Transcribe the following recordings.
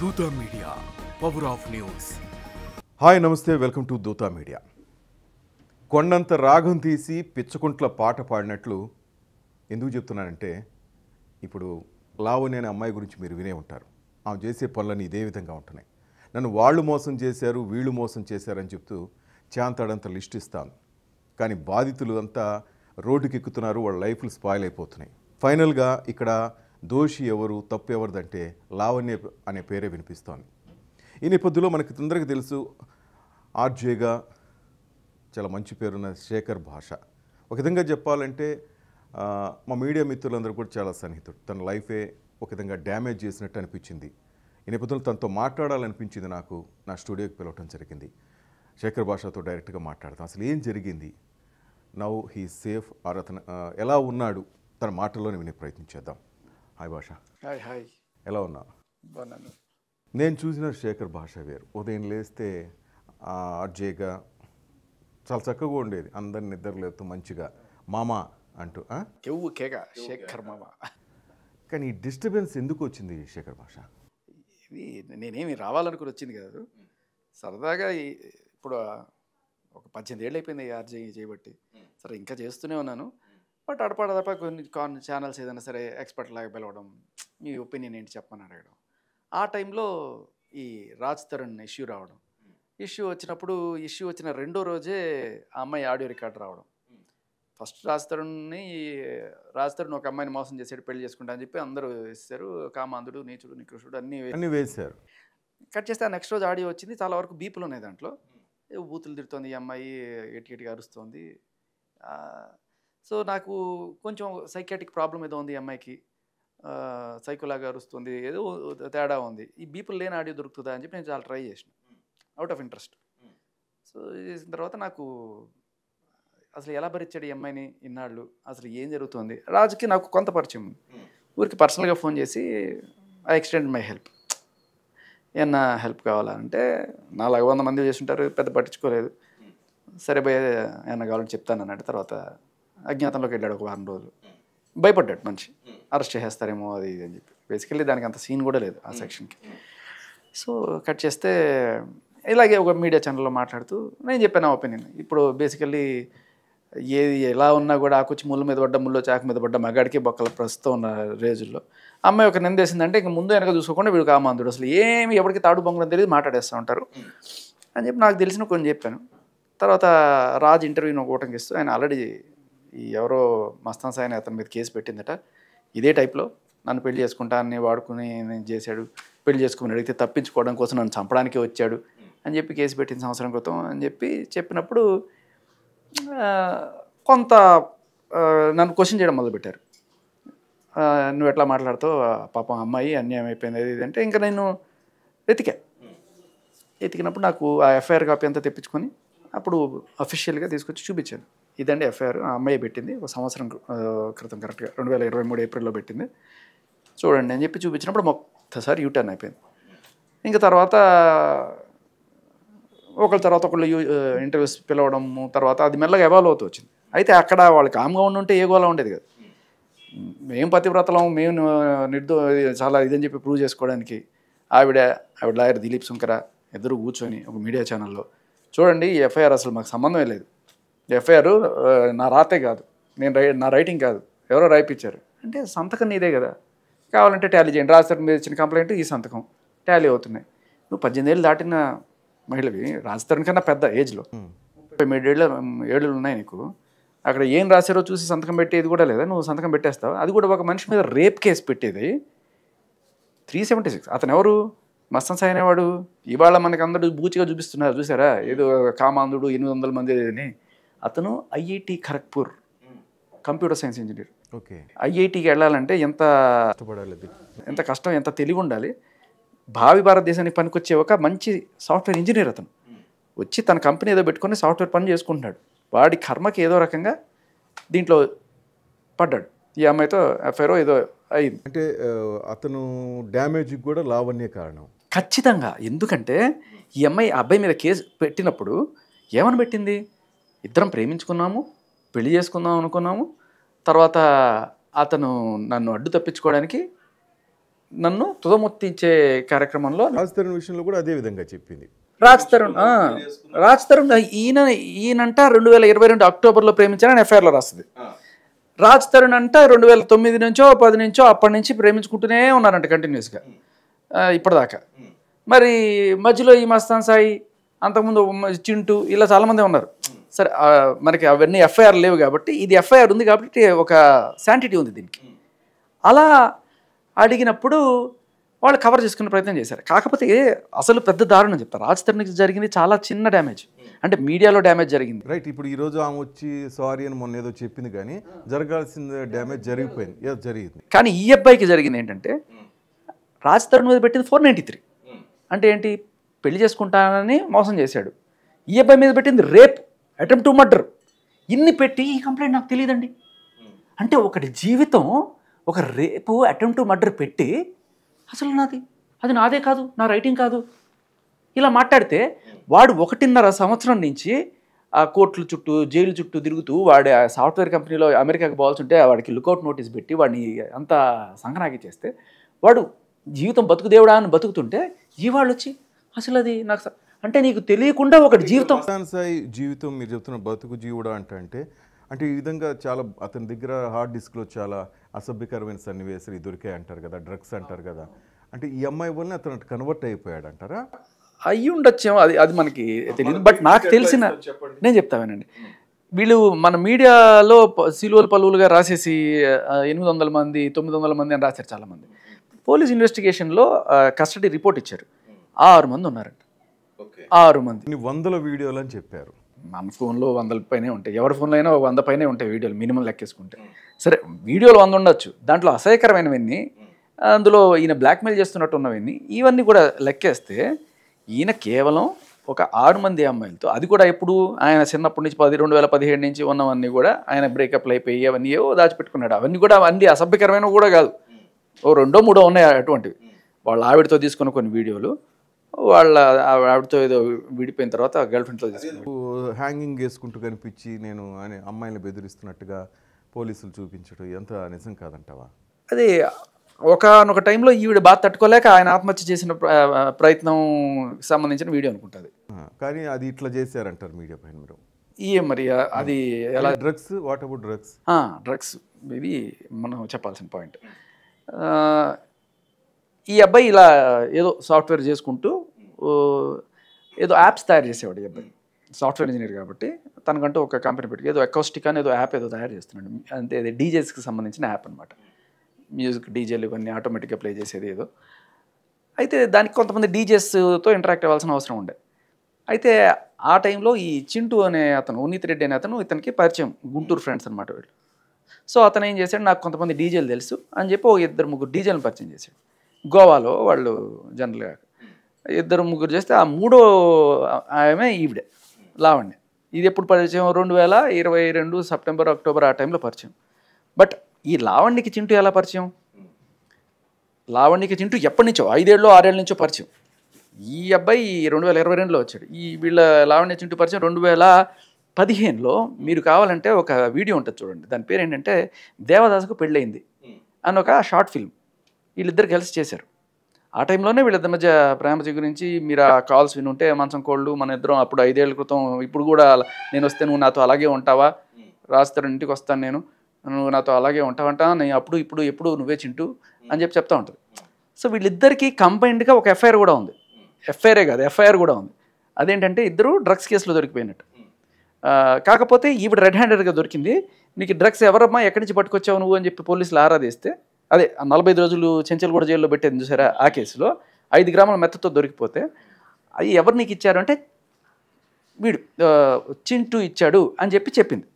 Dootha media, power of news. Hi నమస్తే, welcome to Dootha media. కొండంత రాగం తీసి పిచ్చకుంట్ల పాట పాడినట్లు ఎందుకు చెప్తున్నానంటే, ఇప్పుడు లావణ్య అనే అమ్మాయి గురించి మీరు వినే ఉంటారు. ఆమె చేసే పనులన్నీ ఇదే విధంగా ఉంటున్నాయి. నన్ను వాళ్ళు మోసం చేశారు, వీళ్ళు మోసం చేశారని చెప్తూ చాంతాడంత లిస్ట్ ఇస్తాను. కానీ బాధితులు అంతా రోడ్డుకి ఎక్కుతున్నారు, వాళ్ళ లైఫ్లు స్పాయిల్ అయిపోతున్నాయి. ఫైనల్గా ఇక్కడ దోషి ఎవరు, తప్పు ఎవరిదంటే లావణ్య అనే పేరే వినిపిస్తోంది. ఈ నేపథ్యంలో మనకి తొందరగా తెలుసు, ఆర్జేగా చాలా మంచి పేరున్న శేఖర్ భాష. ఒక విధంగా చెప్పాలంటే మా మీడియా మిత్రులందరూ కూడా చాలా సన్నిహితుడు. తన లైఫే ఒక విధంగా డ్యామేజ్ చేసినట్టు అనిపించింది. ఈ నేపథ్యంలో తనతో మాట్లాడాలనిపించింది. నాకు నా స్టూడియోకి పిలవటం జరిగింది. శేఖర్ భాషతో డైరెక్ట్గా మాట్లాడతాం. అసలు ఏం జరిగింది, నౌ హీ సేఫ్ ఆర్ అతను ఎలా ఉన్నాడు, తన మాటల్లోనే వినే ప్రయత్నం చేద్దాం. హాయ్ భాష. హాయ్ హాయ్, ఎలా ఉన్నా? బాగున్నాను. నేను చూసిన శేఖర్ భాష వేరు. ఉదయం లేస్తే ఆర్జేగా చాలా చక్కగా ఉండేది. అందరిని నిద్రలేపుతూ మంచిగా మామ అంటూ. కెవ్వు కేక శేఖర్ మామ. కానీ ఈ డిస్టర్బెన్స్ ఎందుకు వచ్చింది శేఖర్ భాష? ఇది నేనేమి రావాలనుకుని వచ్చింది కాదు, సరదాగా ఇప్పుడు ఒక 18 ఏళ్ళు అయిపోయింది ఆర్జే చేయబట్టి. సరే ఇంకా చేస్తూనే ఉన్నాను. బట్ అడపడదప కొన్ని ఛానల్స్ ఏదైనా సరే ఎక్స్పర్ట్ లాగా పిలవడం, మీ ఒపీనియన్ ఏంటి చెప్పమని అడగడం. ఆ టైంలో ఈ రాజ్ తరుణ్ ఇష్యూ రావడం. ఇష్యూ వచ్చిన రెండో రోజే ఆ అమ్మాయి ఆడియో రికార్డ్ రావడం. ఫస్ట్ రాజ్ తరుణ్ ఒక అమ్మాయిని మోసం చేసాడు, పెళ్లి చేసుకుంటా అని చెప్పి అందరూ వేస్తారు. కామాంధుడు, నీచుడు, నికృషుడు అన్నీ వేశారు. కట్ చేస్తే ఆ నెక్స్ట్ రోజు ఆడియో వచ్చింది. చాలా వరకు బీపులు ఉన్నాయి దాంట్లో. బూతులు తిడుతోంది ఈ అమ్మాయి, ఎటిగా అరుస్తోంది. సో నాకు కొంచెం సైకాటిక్ ప్రాబ్లం ఏదో ఉంది ఈ అమ్మాయికి, సైకోలాగా అరుస్తుంది, ఏదో తేడా ఉంది. ఈ బీపుల్ లేని ఆడియో దొరుకుతుందా అని చెప్పి నేను చాలా ట్రై చేసిన, అవుట్ ఆఫ్ ఇంట్రెస్ట్. సో చేసిన తర్వాత నాకు అసలు ఎలా భరించాడు ఈ అమ్మాయిని ఇన్నాళ్ళు, అసలు ఏం జరుగుతుంది. రాజుకి నాకు కొంత పరిచయం ఉంది. ఊరికి పర్సనల్గా ఫోన్ చేసి ఐ ఎక్స్టెండ్ మై హెల్ప్, ఏమన్నా హెల్ప్ కావాలా అంటే, 400 మంది చేస్తుంటారు, పెద్ద పట్టించుకోలేదు. సరే భయ ఏమన్నా కావాలని చెప్తాను అన్నాడు. తర్వాత అజ్ఞాతంలోకి వెళ్ళాడు ఒక 1 రోజులు. భయపడ్డాడు మనిషి, అరెస్ట్ చేసేస్తారేమో అది ఇది అని చెప్పి. బేసికల్లీ దానికి అంత సీన్ కూడా లేదు ఆ సెక్షన్కి. సో కట్ చేస్తే ఇలాగే ఒక మీడియా ఛానల్లో మాట్లాడుతూ నేను చెప్పాను నా ఒపీనియన్. ఇప్పుడు బేసికల్లీ ఏది ఎలా ఉన్నా కూడా ఆకుచ్చి ముళ్ళు మీద పడ్డ, ముళ్ళు చాకు మీద పడ్డ మగాడికి బొక్కల ప్రస్తుతం ఉన్న రేజుల్లో అమ్మాయి ఒక నిందేసిందంటే ఇంక ముందు వెనక చూసుకోకుండా వీడు కామాంధుడు, అసలు ఏమి ఎవరికి తాడు బొంగడం తెలియదు, మాట్లాడేస్తూ ఉంటారు అని చెప్పి నాకు తెలిసిన కొన్ని చెప్పాను. తర్వాత రాజ్ ఇంటర్వ్యూని ఒకటంకి ఇస్తూ, ఆయన ఆల్రెడీ ఎవరో మస్తాన్ సాయి అతని మీద కేసు పెట్టిందట. ఇదే టైప్లో నన్ను పెళ్లి చేసుకుంటా అని వాడుకుని నేను చేశాడు, పెళ్లి చేసుకుని అడిగితే తప్పించుకోవడం కోసం నన్ను చంపడానికి వచ్చాడు అని చెప్పి కేసు పెట్టింది సంవత్సరం క్రితం అని చెప్పి చెప్పినప్పుడు కొంత నన్ను క్వశ్చన్ చేయడం మొదలుపెట్టారు. నువ్వు ఎట్లా మాట్లాడుతావు, పాపం అమ్మాయి అన్యాయం అయిపోయింది అది అంటే. ఇంకా నేను ఎతికినప్పుడు నాకు ఆ ఎఫ్ఐఆర్ కాపీ అంతా తెప్పించుకొని అప్పుడు అఫీషియల్గా తీసుకొచ్చి చూపించాను. ఇదండి ఎఫ్ఐఆర్, ఆ అమ్మాయి పెట్టింది ఒక సంవత్సరం క్రితం, కరెక్ట్గా 2023 ఏప్రిల్లో పెట్టింది, చూడండి అని చెప్పి చూపించినప్పుడు మొక్కసారి యూటర్న్ అయిపోయింది. ఇంకా తర్వాత ఒకళ్ళు ఇంటర్వ్యూస్ పిలవడము, తర్వాత అది మెల్లగా ఎవాల్వ్ అవుతూ వచ్చింది. అయితే అక్కడ వాళ్ళు కామ్గా ఉంటే ఏ గోలా ఉండేది కదా. మేము పతివ్రతలం, మేము చాలా ఇదని చెప్పి ప్రూవ్ చేసుకోవడానికి ఆవిడ లాయర్ దిలీప్ శంకర ఇద్దరు కూర్చొని ఒక మీడియా ఛానల్లో, చూడండి ఈ ఎఫ్ఐఆర్ అసలు మాకు సంబంధమే లేదు, ఎఫ్ఐఆర్ నా రాతే కాదు, నా రైటింగ్ కాదు, ఎవరో రాయిపించారు అంటే సంతకం నీదే కదా, కావాలంటే టాలీ చేయండి, రాజతరుణ్ మీద ఇచ్చిన కంప్లైంట్ ఈ సంతకం టాలీ అవుతున్నాయి. నువ్వు 18 ఏళ్ళు దాటిన మహిళవి, రాజతరుణ్ కన్నా పెద్ద ఏజ్లో 37 ఏళ్ళు ఉన్నాయి నీకు, అక్కడ ఏం రాశారో చూసి సంతకం పెట్టేది కూడా లేదా, నువ్వు సంతకం పెట్టేస్తావు. అది కూడా ఒక మనిషి మీద రేప్ కేసు పెట్టేది 376. అతను ఎవరు, మస్తాన్ సాయి అనేవాడు. ఇవాళ మనకి అందరూ బూచిగా చూపిస్తున్నారు చూసారా, ఏదో కామాంధుడు 800 మంది అని. అతను IIT Kharagpur computer science engineer. Okay, ఐఐటికి వెళ్ళాలంటే ఎంత కష్టం, ఎంత తెలివి ఉండాలి. భావి భారతదేశానికి పనికొచ్చే ఒక మంచి సాఫ్ట్వేర్ ఇంజనీర్ అతను. వచ్చి తన కంపెనీ ఏదో పెట్టుకొని సాఫ్ట్వేర్ పని చేసుకుంటున్నాడు. వాడి కర్మకి ఏదో రకంగా దీంట్లో పడ్డాడు. ఈ అమ్మాయితో ఎఫ్ఐఆర్ ఏదో అయింది. అంటే అతను డ్యామేజ్కి కూడా లావణ్య కారణం ఖచ్చితంగా. ఎందుకంటే ఈ అమ్మాయి ఆ అబ్బాయి మీద కేసు పెట్టినప్పుడు ఏమని పెట్టింది, ఇద్దరం ప్రేమించుకున్నాము, పెళ్లి చేసుకుందాం అనుకున్నాము, తర్వాత అతను నన్ను అడ్డు తప్పించుకోవడానికి నన్ను తుదముట్టించే కార్యక్రమంలో రాజ్ తరుణ్ విషయంలో కూడా అదే విధంగా చెప్పింది. రాజ్ తరుణ్ ఈయనంట 2022 అక్టోబర్లో ప్రేమించారని ఎఫ్ఐఆర్లో రాస్తుంది. రాజ్ తరుణ్ అంట 2009 నుంచో 10 నుంచో అప్పటి నుంచి ప్రేమించుకుంటూనే ఉన్నారంట కంటిన్యూస్గా ఇప్పటిదాకా. మరి మధ్యలో ఈ మస్తాన్ సాయి, అంతకుముందు చింటూ, ఇలా చాలామంది ఉన్నారు. సరే మనకి అవన్నీ ఎఫ్ఐఆర్ లేవు కాబట్టి, ఇది ఎఫ్ఐఆర్ ఉంది కాబట్టి ఒక శాంటిటీ ఉంది దీనికి. అలా అడిగినప్పుడు వాళ్ళు కవర్ చేసుకునే ప్రయత్నం చేశారు. కాకపోతే అసలు పెద్ద దారుణం చెప్తారు. రాజ్ తరుణ్కి జరిగింది చాలా చిన్న డ్యామేజ్, అంటే మీడియాలో డ్యామేజ్ జరిగింది. రైట్. ఇప్పుడు ఈరోజు ఆమె వచ్చి సారీ అని మొన్న ఏదో చెప్పింది, కానీ జరగాల్సిన డ్యామేజ్ జరిగిపోయింది, ఏదో జరిగింది. కానీ ఈ అబ్బాయికి జరిగింది ఏంటంటే, రాజ్ తరుణ్ మీద పెట్టింది 493. అంటే ఏంటి, పెళ్లి చేసుకుంటానని మోసం చేశాడు. ఈ అబ్బాయి మీద పెట్టింది రేప్, అటెంప్ట్ టు మర్డర్. ఇన్ని పెట్టి ఈ కంప్లైంట్ నాకు తెలియదండి. అంటే ఒకటి జీవితం ఒక రేపు, అటెంప్ట్ టు మర్డర్ పెట్టి అసలు అది నాదే కాదు, నా రైటింగ్ కాదు, ఇలా మాట్లాడితే వాడు 1.5 సంవత్సరం నుంచి ఆ కోర్టుల చుట్టూ, జైలు చుట్టూ తిరుగుతూ, వాడు ఆ సాఫ్ట్వేర్ కంపెనీలో అమెరికాకి పోవాల్సి ఉంటే వాడికి లుకౌట్ నోటీస్ పెట్టి వాడిని అంతా సంకనాకి చేస్తే, వాడు జీవితం బతుకుదేవుడా అని బతుకుతుంటే ఈ వాళ్ళు వచ్చి అసలు అది నాకు అంటే నీకు తెలియకుండా ఒకటి జీవితం. మస్తాన్ సాయి జీవితం మీరు చెప్తున్న బతుకు జీవుడా అంటే ఈ విధంగా చాలా అతని దగ్గర హార్డ్ డిస్క్లో చాలా అసభ్యకరమైన సన్నివేశాలు దొరికాయి అంటారు కదా, డ్రగ్స్ అంటారు కదా. అంటే ఈ అమ్మాయి వల్ల అతను కన్వర్ట్ అయిపోయాడు అంటారా? అయ్యి ఉండొచ్చేమో, అది మనకి తెలియదు. బట్ నాకు తెలిసిన నేను చెప్తావేనండి, వీళ్ళు మన మీడియాలో సిలువలు పలువులుగా రాసేసి 800 మంది 900 మంది అని రాశారు చాలామంది. పోలీస్ ఇన్వెస్టిగేషన్లో కస్టడీ రిపోర్ట్ ఇచ్చారు, 6 మంది ఉన్నారంట. 6 మంది. 100 వీడియోలు అని చెప్పారు. మన ఫోన్లో 100 పైనే ఉంటాయి, ఎవరి ఫోన్లో అయినా 100 పైనే ఉంటాయి వీడియోలు మినిమం లెక్కేసుకుంటే. సరే వీడియోలు 100 ఉండొచ్చు, దాంట్లో అసహ్యకరమైనవన్నీ, అందులో ఈయన బ్లాక్మెయిల్ చేస్తున్నట్టు ఉన్నవన్నీ, ఇవన్నీ కూడా లెక్కేస్తే ఈయన కేవలం ఒక 6 మంది అమ్మాయిలతో, అది కూడా ఎప్పుడు ఆయన చిన్నప్పటి నుంచి 2017 నుంచి ఉన్నవన్నీ కూడా ఆయన బ్రేకప్లు అయిపోయి అవన్నీ ఏవో దాచిపెట్టుకున్నాడు. అవన్నీ కూడా అన్ని అసభ్యకరమైనవి కూడా కాదు, 2 3 ఉన్నాయి అటువంటివి. వాళ్ళ ఆవిడతో తీసుకున్న కొన్ని వీడియోలు, వాళ్ళ ఆవిడతో ఏదో విడిపోయిన తర్వాత గర్ల్ ఫ్రెండ్తో తీసుకున్నాడు. హ్యాంగింగ్ వేసుకుంటూ కనిపించి నేను అని అమ్మాయిని బెదిరిస్తున్నట్టుగా పోలీసులు చూపించడం ఎంత నిజం కాదంటావా? అది ఒకనొక టైంలో ఈవిడ బాధ తట్టుకోలేక ఆయన ఆత్మహత్య చేసిన ప్రయత్నం సంబంధించిన వీడియో అనుకుంటుంది. కానీ అది ఇట్లా చేశారంటారు మీడియా పైన మీరు. మరి అది ఎలా? Drugs, what about drugs? Drugs ఇది మనం చెప్పాల్సిన పాయింట్. ఈ అబ్బాయి ఇలా ఏదో సాఫ్ట్వేర్ చేసుకుంటూ ఏదో యాప్స్ తయారు చేసేవాడు. ఈ అబ్బాయి సాఫ్ట్వేర్ ఇంజనీర్ కాబట్టి తనకంటూ ఒక కంపెనీ పెట్టి ఏదో అకౌస్టిక్ అని ఏదో యాప్ ఏదో తయారు చేస్తున్నాడు. అంటే అది డీజేస్కి సంబంధించిన యాప్ అనమాట. మ్యూజిక్ డీజేలు ఇవన్నీ ఆటోమేటిక్గా ప్లే చేసేది ఏదో. అయితే దానికి కొంతమంది డీజేస్తో ఇంటరాక్ట్ అవ్వాల్సిన అవసరం ఉండే. అయితే ఆ టైంలో ఈ చింటూ అనే అతను, ఉన్నిత్ రెడ్డి అనే అతను ఇతనికి పరిచయం, గుంటూరు ఫ్రెండ్స్ అనమాట వీళ్ళు. సో అతను ఏం చేశాడు, నాకు కొంతమంది డీజేలు తెలుసు అని చెప్పి 2 3 డీజేలను పరిచయం చేశాడు. గోవాలో వాళ్ళు జనరల్గా 2 3 చేస్తే ఆ 3వ ఆమె ఈవిడే, లావణ్య. ఇది ఎప్పుడు పరిచయం? 2022 సెప్టెంబర్ అక్టోబర్ ఆ టైంలో పరిచయం. బట్ ఈ లావణ్యకి చింటూ ఎలా పరిచయం? లావణ్యకి చింటూ ఎప్పటి నుంచో 5 ఏళ్ళు 6 ఏళ్ళ నుంచో పరిచయం. ఈ అబ్బాయి 2022లో వచ్చాడు. ఈ వీళ్ళ లావణ్య చింటూ పరిచయం 2015లో. మీరు కావాలంటే ఒక వీడియో ఉంటుంది చూడండి, దాని పేరు ఏంటంటే దేవదాసుకు పెళ్ళయింది అని ఒక షార్ట్ ఫిల్మ్ వీళ్ళిద్దరు కలిసి చేశారు. ఆ టైంలోనే వీళ్ళిద్దరి మధ్య ప్రేమ గురించి మీరు ఆ కాల్స్ వినుంటే, మంచం కోళ్ళు మన ఇద్దరం అప్పుడు 5 ఏళ్ల క్రితం, ఇప్పుడు కూడా నేను వస్తే నువ్వు నాతో అలాగే ఉంటావా, రాస్తారు ఇంటికి వస్తాను నేను, నువ్వు నాతో అలాగే ఉంటావంటా, నేను అప్పుడు ఇప్పుడు ఎప్పుడు నువ్వే చింటూ అని చెప్పి చెప్తా ఉంటుంది. సో వీళ్ళిద్దరికీ కంబైన్డ్గా ఒక ఎఫ్ఐఆర్ కూడా ఉంది. ఎఫ్ఐఆరే కాదు, ఎఫ్ఐఆర్ కూడా ఉంది. అదేంటంటే ఇద్దరు డ్రగ్స్ కేసులో దొరికిపోయినట్టు. కాకపోతే ఈవిడ రెడ్ హ్యాండెడ్గా దొరికింది. నీకు డ్రగ్స్ ఎవరమ్మా, ఎక్కడి నుంచి పట్టుకొచ్చావు నువ్వు అని చెప్పి పోలీసులు ఆరాధిస్తే, అదే 45 రోజులు చెంచల్గూడ జైల్లో పెట్టేది చూసారా, ఆ కేసులో 5 గ్రాముల మెత్తతో దొరికిపోతే అది ఎవరు నీకు ఇచ్చారు అంటే వీడు చింటూ ఇచ్చాడు అని చెప్పి చెప్పింది.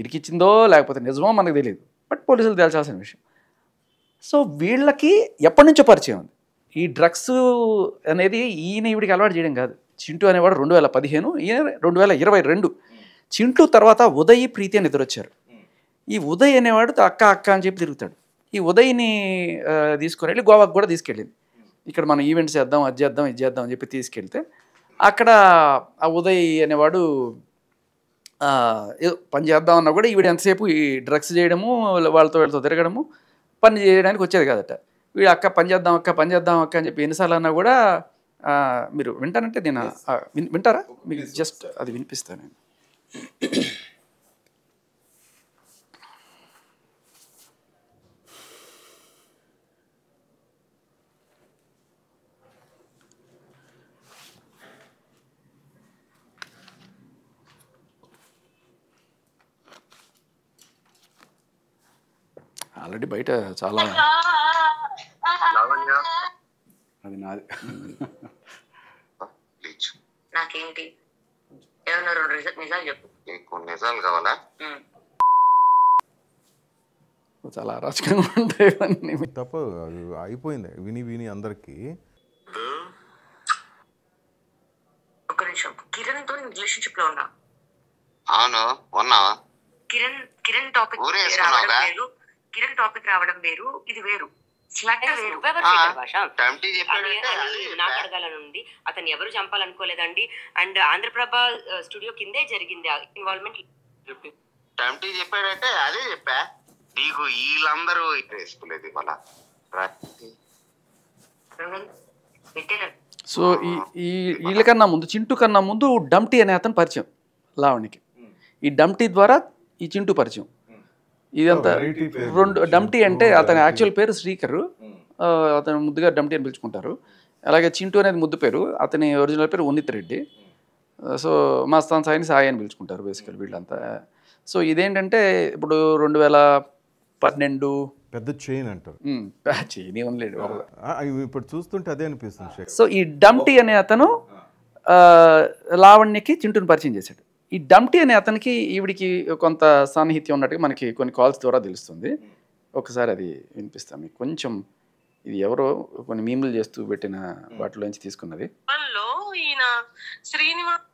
ఇరికిచ్చిందో లేకపోతే నిజమో మనకు తెలియదు, బట్ పోలీసులు తేల్చాల్సిన విషయం. సో వీళ్ళకి ఎప్పటి నుంచో పరిచయం ఉంది. ఈ డ్రగ్స్ అనేది ఈయన ఈవిడికి అలవాటు చేయడం కాదు. చింటూ అనేవాడు 2015, ఈయన 2022. చింటూ తర్వాత ఉదయ్, ప్రీతి అని ఇద్దరు వచ్చారు. ఈ ఉదయ్ అనేవాడు అక్క అక్క అని చెప్పి తిరుగుతాడు. ఈ ఉదయ్ని తీసుకుని వెళ్ళి గోవాకు కూడా తీసుకెళ్ళింది. ఇక్కడ మనం ఈవెంట్స్ చేద్దాం, అది చేద్దాం, ఇది చేద్దాం అని చెప్పి తీసుకెళ్తే అక్కడ ఆ ఉదయ్ అనేవాడు ఏదో పని చేద్దాం అన్నా కూడా ఈవిడ ఎంతసేపు ఈ డ్రగ్స్ చేయడము, వాళ్ళతో తిరగడము, పని చేయడానికి వచ్చేది కాదట. వీడు అక్క పని చేద్దాం అక్క పని చేద్దాం అక్క అని చెప్పి ఎన్నిసార్లు అన్నా కూడా మీరు వింటానంటే నేను వింటారా మీకు జస్ట్ అది వినిపిస్తాను నేను. ఆల్రెడీ బయట చాలా అది నాది. నాకేంటి ఏమన్నా 2 నిజాలు చెప్పు. నీకు నిజాలు కావాలా? చాలా అరాచకంగా ఉంటాయి అన్నీ. తప్ప అది అయిపోయింది విని విని అందరికీ. ఒక్క నిమిషం, కిరణ్ తో రిలేషన్షిప్ లో ఉన్నా. అవును ఉన్నావా? కిరణ్ టాపిక్ రావడం వేరు, కిరణ్ టాపిక్ రావడం వేరు, ఇది వేరు. నాకు అడగాలనుంది. అతను ఎవరు చంపాలనుకోలేదండి. అండ్ ఆంధ్రప్రభ స్టూడియో కిందే జరిగింది ఇన్వాల్వ్మెంట్. చెప్పాడంటే అదే చెప్పా నీకు. వీళ్ళందరూ వేసుకోలేదు ఇవాళ. సో ఈ వీళ్ళకన్నా ముందు, చింటూ కన్నా ముందు డంటీ అనే అతను పరిచయం లావణ్యకి. ఈ డంటీ ద్వారా ఈ చింటూ పరిచయం. ఇదంతా డంటీ అంటే అతని యాక్చువల్ పేరు శ్రీకర్, అతను ముద్దుగా డంటీ అని పిలుచుకుంటారు. అలాగే చింటూ అనేది ముద్దు పేరు, అతని ఒరిజినల్ పేరు ఉన్నిత్ రెడ్డి. సో మస్తాన్ సాయిని సాయి అని పిలుచుకుంటారు బేసికల్ వీళ్ళంతా. సో ఇదేంటంటే ఇప్పుడు 2012 పెద్ద చైన్ అంటారు. చైన్ ఏమనలేదు ఇప్పుడు చూస్తుంటే అదే అనిపిస్తుంది. సో ఈ డంటీ అనే అతను లావణ్యకి చింటూని పరిచయం చేశాడు. ఈ డంటీ అనే అతనికి ఈవిడికి కొంత సాన్నిహిత్యం ఉన్నట్టుగా మనకి కొన్ని కాల్స్ ద్వారా తెలుస్తుంది. ఒకసారి అది వినిపిస్తాం మీకు కొంచెం. ఇది ఎవరో కొన్ని మీములు చేస్తూ పెట్టిన వాటిలోంచి తీసుకున్నది. ఈయన శ్రీనివాస్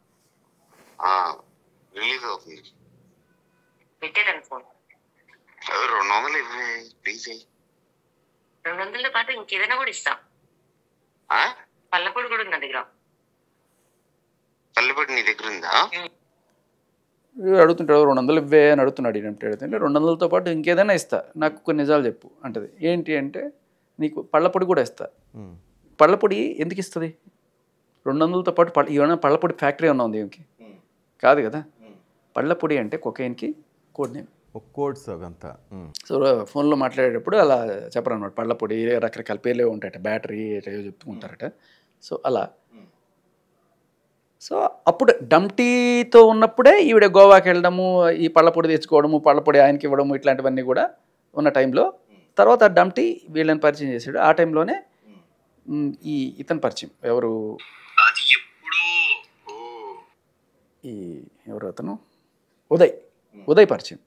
రిలీజ్ అవుతుంది. పెట్టేదాన్ని ఫోన్ 200 ఇవ్వే ప్లీజ్. 200తో పాటు ఇంకేదైనా కూడా ఇస్తా. పల్లపొడి కూడా ఉంది నా దగ్గర. పల్లపొడి నీ దగ్గర ఉందా? అడుగుతుంటాడు 200 ఇవ్వే అని అడుగుతున్నాడు. ఏంటంటే అడుగుతుంటే 200తో పాటు ఇంకేదైనా ఇస్తా, నాకు కొన్ని నిజాలు చెప్పు అంటది. ఏంటి అంటే నీకు పళ్ళపొడి కూడా ఇస్తా. పళ్ళపొడి ఎందుకు ఇస్తుంది? 200తో పాటు ఏమైనా పళ్ళపొడి ఫ్యాక్టరీ ఏమన్నా ఉంది ఏమికి? కాదు కదా. పళ్ళపొడి అంటే కొకైన్కి కోడ్ నేమ్, కోడ్స్ అవంతా. సో ఫోన్లో మాట్లాడేటప్పుడు అలా చెప్పరన్నమాట. పళ్ళపొడి రకరకాల పేర్లే ఉంటాయట, బ్యాటరీ ఏవో చెప్తుంటారట. సో అలా. సో అప్పుడు డంటీతో ఉన్నప్పుడే ఈవిడ గోవాకి వెళ్ళడము, ఈ పళ్ళపొడి తెచ్చుకోవడము, పళ్ళపొడి ఆయనకి ఇవ్వడము, ఇట్లాంటివన్నీ కూడా ఉన్న టైంలో తర్వాత డంటీ వీళ్ళని పరిచయం చేశాడు. ఆ టైంలోనే ఇతను పరిచయం. ఎవరు ఎవరు అతను? ఉదయ్ పరిచయం.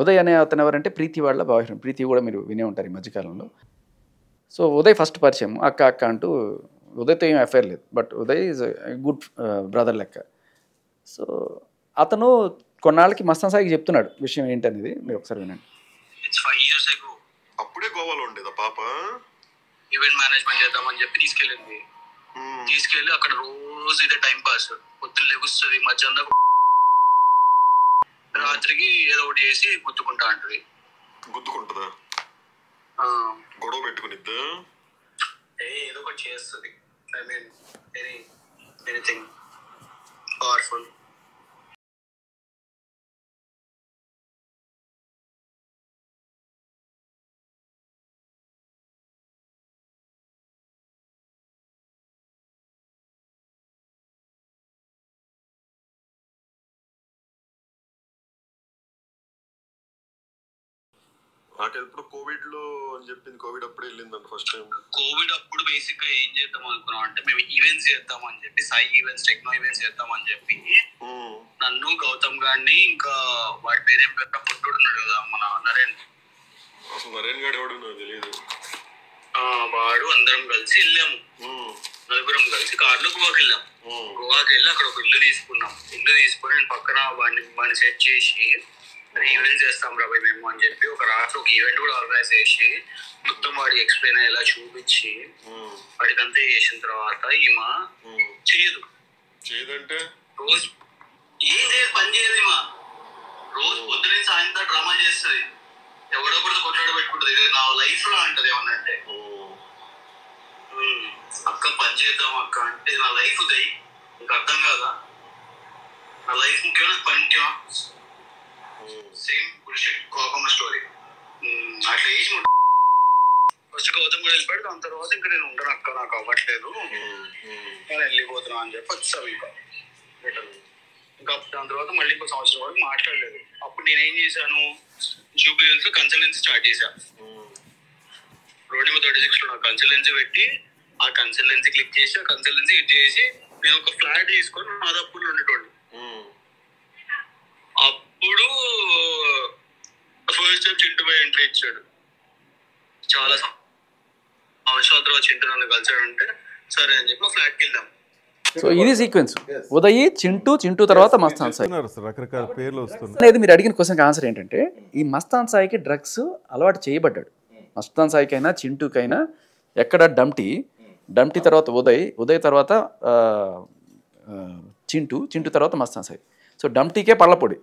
ఉదయ్ అనే అతను ఎవరంటే ప్రీతి వాళ్ళ బాయ్ ఫ్రెండ్. ప్రీతి కూడా మీరు వినే ఉంటారు ఈ మధ్యకాలంలో. సో ఉదయ్ ఫస్ట్ పరిచయం. అక్క అంటూ. ఉదయ్తో ఏం అఫైర్ లేదు, but Uday is good brother లెక్క. సో అతను కొన్నాళ్ళకి మస్తాన్ సాయికి చెప్తున్నాడు విషయం ఏంటనేది. మీరు ఒకసారి వినండి. అప్పుడే గోవాలో ఉండేదా పాప? ఈవెంట్ మేనేజ్మెంట్ చేద్దామని చెప్పి తీసుకెళ్ళి అక్కడ రోజు ఇదే టైం పాస్. పొద్దున్న లెగుస్తుంది, మధ్యాహ్నం రాత్రికి ఏదో ఒకటి చేసి గుద్దుకుంటుందా? గొడవ పెట్టుకునిద్దా? ఏదో ఒకటి చేస్తుంది. I mean anything powerful. నాకెప్పుడు కోవిడ్ లో అని చెప్పింది. కోవిడ్ అప్పుడే వెళ్ళిందండి ఫస్ట్ టైం. కోవిడ్ అప్పుడు బేసిక్ గా ఏం చేద్దాం అనుకున్నాం అంటే మేము ఈవెంట్స్ చేద్దాం అని చెప్పి, సాయి ఈవెంట్స్, టెక్నో ఈవెంట్స్ చేద్దాం అని చెప్పి నన్ను, గౌతమ్ గారిని, ఇంకా వాడి పేరేం పేరు పొట్టుడు ఉన్నాడు కదా మన నరేన్. అసలు నరేన్ గారు ఎవడు నాకు తెలియదు. వాడు అందరం కలిసి వెళ్ళాము. నలుగురం కలిసి కార్లో గోవాకి వెళ్ళాం. గోవాకి వెళ్ళి అక్కడ ఒక ఇల్లు తీసుకున్నాం. ఇల్లు తీసుకొని నేను పక్కన వాడిని సెట్ చేసి ఈవెంట్ చేస్తాం రా మేము అని చెప్పి ఒక రాత్రి ఒక ఈవెంట్ కూడా ఆర్గనైజ్ చేసి మొత్తం వాడికి ఎక్స్ప్లెయిన్ అయ్యేలా చూపించి వాడికి అంతే చేసిన తర్వాత ఈమె చేయదంటే రోజు ఏం చేయదు, పని చేయదు. ఈమె రోజు పొద్దున సాయంత్రం డ్రామా చేస్తుంది. ఎవడో కూడా కొట్లాడ పెట్టుకుంటుంది. ఇది నా లైఫ్ లో అంటది ఏమన్నంటే అక్క పని చేద్దాం అక్క అంటే నా లైఫ్ దై ఇంకా అర్థం కాదా, నా లైఫ్ ముఖ్యం నాకు పని ముఖ్యం. సేమ్ బుల్షిట్ కోకమ్మ స్టోరీ. అట్లా వేసి ఫస్ట్ గౌతమ్ కూడా వెళ్ళిపోయాడు. దాని తర్వాత ఇంకా నేను ఉంటాను అక్క నాకు అవ్వట్లేదు నేను వెళ్ళిపోతున్నా అని చెప్పి వచ్చాను. ఇంకా దాని తర్వాత మళ్ళీ ఇంకో సంవత్సరం వరకు మాట్లాడలేదు. అప్పుడు నేనేం చేశాను, జూబ్లీహిల్స్ కన్సల్టెన్సీ స్టార్ట్ చేశాను. రోడ్ నెంబర్ 36 లో నాకు కన్సల్టెన్సీ పెట్టి ఆ కన్సల్టెన్సీ క్లిక్ చేసి ఆ కన్సల్టెన్సీ ఇది చేసి నేను ఒక ఫ్లాట్ తీసుకొని మాదాపూర్లో ఉండేటోళ్ళు. అప్పుడు first time Chintu by entry ఇచ్చాడు. చాలా సంవత్సరాల తర్వాత చింటూ నన్ను కలిసాడంటే సరే అని చెప్పి ఫ్లాట్కి వెళ్ళాం. సో ఇది సీక్వెన్స్. ఉదయ్, చింటూ తర్వాత మస్తాన్ సాయి. రకరకాల పేర్లు వస్తున్నాయి అనేది మీరు అడిగిన క్వశ్చన్కి ఆన్సర్ ఏంటంటే, ఈ మస్తాన్ సాయికి డ్రగ్స్ అలవాటు చేయబడ్డాడు. మస్తాన్ సాయికైనా చింటూకైనా ఎక్కడ డంటీ తర్వాత ఉదయ్ తర్వాత చింటూ తర్వాత మస్తాన్ సాయి. సో డంటీకే పళ్ళపొడి,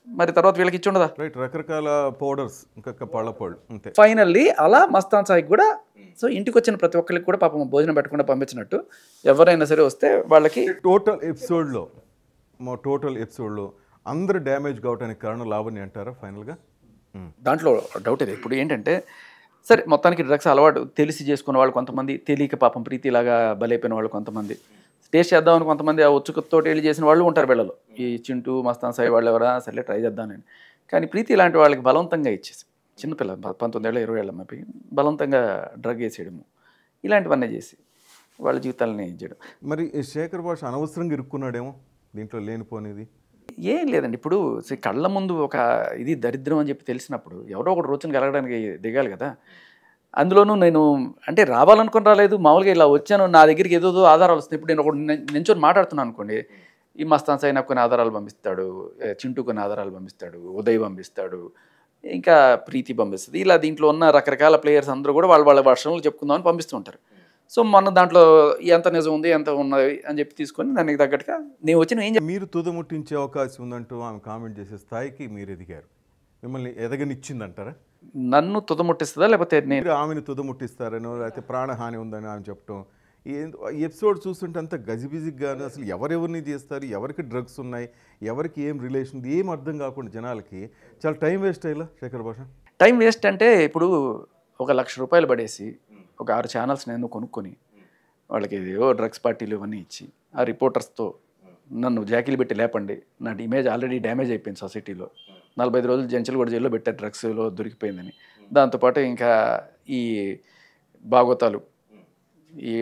మరి తర్వాత వీళ్ళకి ఇచ్చి ఉండదా? రైట్, రకరకాల పౌడర్స్, ఇంకా పళ్ళపొడి అంతే. ఫైనల్లీ అలా మస్తాన్ సాయికి కూడా, సో ఇంటికి వచ్చిన ప్రతి ఒక్కరికి కూడా పాపం భోజనం పెట్టకుండా పంపించినట్టు ఎవరైనా సరే వస్తే వాళ్ళకి టోటల్ ఎపిసోడ్లో అందరూ డ్యామేజ్ కావడానికి కారణం లావణ్య అంటారా ఫైనల్గా? దాంట్లో డౌట్ ఇది. ఇప్పుడు ఏంటంటే సరే మొత్తానికి డ్రగ్స్ అలవాటు తెలిసి చేసుకున్న వాళ్ళు కొంతమంది, తెలియక పాపం ప్రీతిలాగా బలైపోయిన వాళ్ళు కొంతమంది, టేస్ట్ చేద్దామని కొంతమంది ఆ ఉచ్చుకతో వెళ్ళి చేసిన వాళ్ళు ఉంటారు వీళ్ళలో. ఈ చింటూ మస్తాన్ సాయి వాళ్ళు ఎవరా సరే ట్రై చేద్దామని. కానీ ప్రీతి లాంటి వాళ్ళకి బలవంతంగా ఇచ్చేసి, చిన్నపిల్ల 19 ఏళ్ళ 20 ఏళ్ళ అమ్మాయి బలవంతంగా డ్రగ్ వేసేయడము, ఇలాంటివన్నీ చేసి వాళ్ళ జీవితాలని చేయడం. మరి శేఖర్ భాష అనవసరంగా ఇరుక్కున్నాడేమో దీంట్లో లేనిపోనిది. ఏం లేదండి, ఇప్పుడు కళ్ళ ముందు ఒక ఇది దరిద్రం అని చెప్పి తెలిసినప్పుడు ఎవరో ఒకటి రోజున కలగడానికి దిగాలి కదా. అందులోనూ నేను అంటే రావాలనుకుని రాలేదు, మామూలుగా ఇలా వచ్చాను, నా దగ్గరికి ఏదో ఆధారాలు వస్తున్నాయి. ఇప్పుడు నేను ఒకటి నించొని మాట్లాడుతున్నాను అనుకోండి, ఈ మస్తాన్ సాయి నాకు కొన్ని ఆధారాలు పంపిస్తాడు, చింటూ కొన్ని ఆధారాలు పంపిస్తాడు, ఉదయ్ పంపిస్తాడు, ఇంకా ప్రీతి పంపిస్తుంది. ఇలా దీంట్లో ఉన్న రకరకాల ప్లేయర్స్ అందరూ కూడా వాళ్ళ వర్షంలో చెప్పుకుందామని పంపిస్తూ ఉంటారు. సో మొన్న దాంట్లో ఎంత నిజం ఉంది ఎంత ఉన్నది అని చెప్పి తీసుకొని దానికి తగ్గట్టుగా నేను వచ్చిన ఏం మీరు తుదముట్టించే అవకాశం ఉందంటూ ఆమె కామెంట్ చేసే స్థాయికి మీరు ఎదిగారు. మిమ్మల్ని ఎదగనిచ్చిందంటారా? నన్ను తుదముట్టిస్తుందా లేకపోతే మీరు ఆమెను తుదముట్టిస్తారనో లేకపోతే ప్రాణహాని ఉందని ఆమె చెప్పడం, ఈ ఎపిసోడ్ చూస్తుంటే అంత గజిబిజిగ్గాను అసలు ఎవరెవరిని చేస్తారు, ఎవరికి డ్రగ్స్ ఉన్నాయి, ఎవరికి ఏం రిలేషన్, ఏం అర్థం కాకుండా జనాలకి చాలా టైం వేస్ట్ అయ్యేలా శేఖర్ భాష. టైం వేస్ట్ అంటే ఇప్పుడు ఒక ₹1,00,000 పడేసి ఒక 6 ఛానల్స్ నేను కొనుక్కొని వాళ్ళకి ఏవో డ్రగ్స్ పార్టీలు ఇవన్నీ ఇచ్చి ఆ రిపోర్టర్స్తో నన్ను జాకీలు పెట్టి లేపండి, నా ఇమేజ్ ఆల్రెడీ డ్యామేజ్ అయిపోయింది సొసైటీలో, 45 రోజులు జంచెలు కూడా జైల్లో పెట్టారు డ్రగ్స్లో దొరికిపోయిందని. దాంతోపాటు ఇంకా ఈ భాగవతాలు, ఈ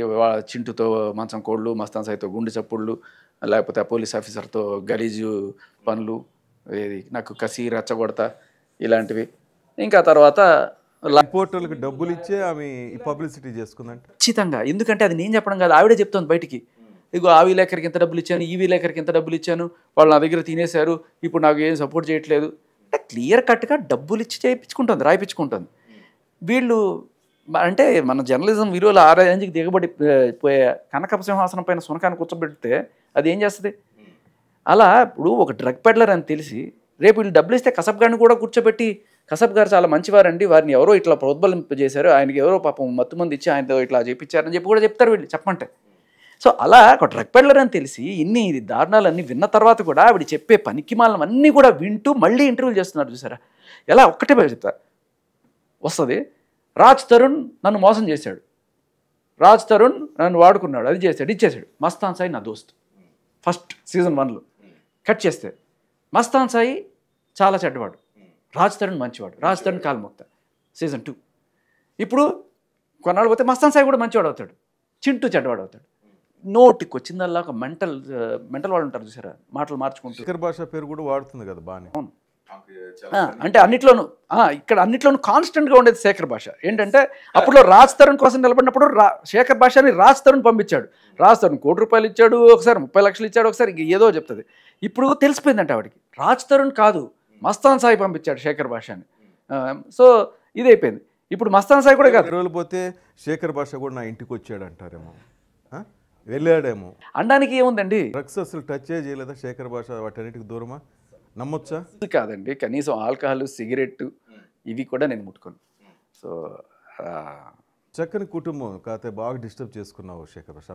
చింటుతో మంచం కోళ్ళు, మస్తాన్ సాయితో గుండె చప్పుళ్ళు, లేకపోతే ఆ పోలీస్ ఆఫీసర్తో గలీజు పనులు, నాకు కసి రెచ్చగొడతా ఇలాంటివి. ఇంకా తర్వాత రిపోర్టర్లకు డబ్బులు ఇచ్చే ఆమె ఈ పబ్లిసిటీ చేసుకుందంట. ఖచ్చితంగా, ఎందుకంటే అది నేను చెప్పడం కాదు, ఆవిడే చెప్తుంది బయటికి. ఇగో ఆ విలేకరికి ఎంత డబ్బులు ఇచ్చాను, ఈ విలేకరికి ఎంత డబ్బులు ఇచ్చాను, వాళ్ళు నా దగ్గర తినేశారు, ఇప్పుడు నాకు ఏం సపోర్ట్ చేయట్లేదు అంటే క్లియర్ కట్గా డబ్బులు ఇచ్చి చేయించుకుంటుంది, రాయిపించుకుంటుంది. వీళ్ళు అంటే మన జర్నలిజం విలువలు ఆ రేంజ్కి దిగబడి పోయే కనకప సింహాసనం పైన సునకాన్ని కూర్చోబెడితే అది ఏం చేస్తుంది? అలా ఇప్పుడు ఒక డ్రగ్ పెడ్లర్ అని తెలిసి రేపు వీళ్ళు డబ్బులు ఇస్తే కసబ్ గారిని కూడా కూర్చోబెట్టి, కసబ్ గారు చాలా మంచివారండి, వారిని ఎవరో ఇట్లా ప్రోద్బలింపజేశారు, ఆయనకి ఎవరో పాపం మత్తుమంది ఇచ్చి ఆయనతో ఇట్లా చేయించారని చెప్పి కూడా చెప్తారు వీళ్ళు చెప్పమంటే. సో అలా ఒక డ్రగ్ పెడ్లర్ అని తెలిసి ఇన్ని దారుణాలన్నీ విన్న తర్వాత కూడా ఆవిడ చెప్పే పనికి మాలం అన్నీ కూడా వింటూ మళ్ళీ ఇంటర్వ్యూలు చేస్తున్నారు చూసారా. ఎలా ఒక్కటే చెప్తారు వస్తుంది, రాజ్ తరుణ్ నన్ను మోసం చేశాడు, రాజ్ తరుణ్ నన్ను వాడుకున్నాడు, అది చేశాడు, ఇచ్చేసాడు, మస్తాన్ సాయి నా దోస్త్. ఫస్ట్ సీజన్ 1లో కట్ చేస్తే మస్తాన్ సాయి చాలా చెడ్డవాడు, రాజ్ తరుణ్ మంచివాడు, రాజ్ తరుణ్ కాల్మొక్త. సీజన్ 2 ఇప్పుడు కొన్నాళ్ళు పోతే మస్తాన్ సాయి కూడా మంచివాడు అవుతాడు, చింటూ చెడ్డవాడు అవుతాడు. నోటికి వచ్చిందల్లా ఒక మెంటల్ వాళ్ళు ఉంటారు చూసారా, మాటలు మార్చుకుంటూ. శేఖర్ భాష పేరు కూడా వాడుతుంది కదా బాగానే. అవును, అంటే అన్నిట్లోనూ ఇక్కడ అన్నిట్లోనూ కాన్స్టెంట్గా ఉండేది శేఖర్ భాష. ఏంటంటే అప్పుడు రాజ్ తరుణ్ కోసం నిలబడినప్పుడు శేఖర్ భాషని రాజ్ తరుణ్ పంపించాడు, రాజ్ తరుణ్ ₹1 కోటి ఇచ్చాడు, ఒకసారి 30 లక్షలు ఇచ్చాడు, ఒకసారి ఏదో చెప్తుంది. ఇప్పుడు తెలిసిపోయిందంటే ఆవిడకి రాజ్ తరుణ్ కాదు మస్తాన్ సాయి పంపించాడు శేఖర్ భాషని. సో ఇది అయిపోయింది. ఇప్పుడు మస్తాన్ సాయి కూడా కాదు, రోజులు పోతే శేఖర్ భాష కూడా నా ఇంటికి వచ్చాడు అంటారేమో, వెళ్ళాడేమో అనడానికి ఏముందండి. డ్రగ్స్ అసలు టచ్ చేయలేదా శేఖర్ భాష, వాటన్నిటికి దూరమా, నమ్మొచ్చా? కాదండి, కనీసం ఆల్కహాల్, సిగరెట్ ఇవి కూడా నేను ముట్టుకోను. సో చక్కని కుటుంబం కాకపోతే బాగా డిస్టర్బ్ చేసుకున్నావు శేఖర్ భాష.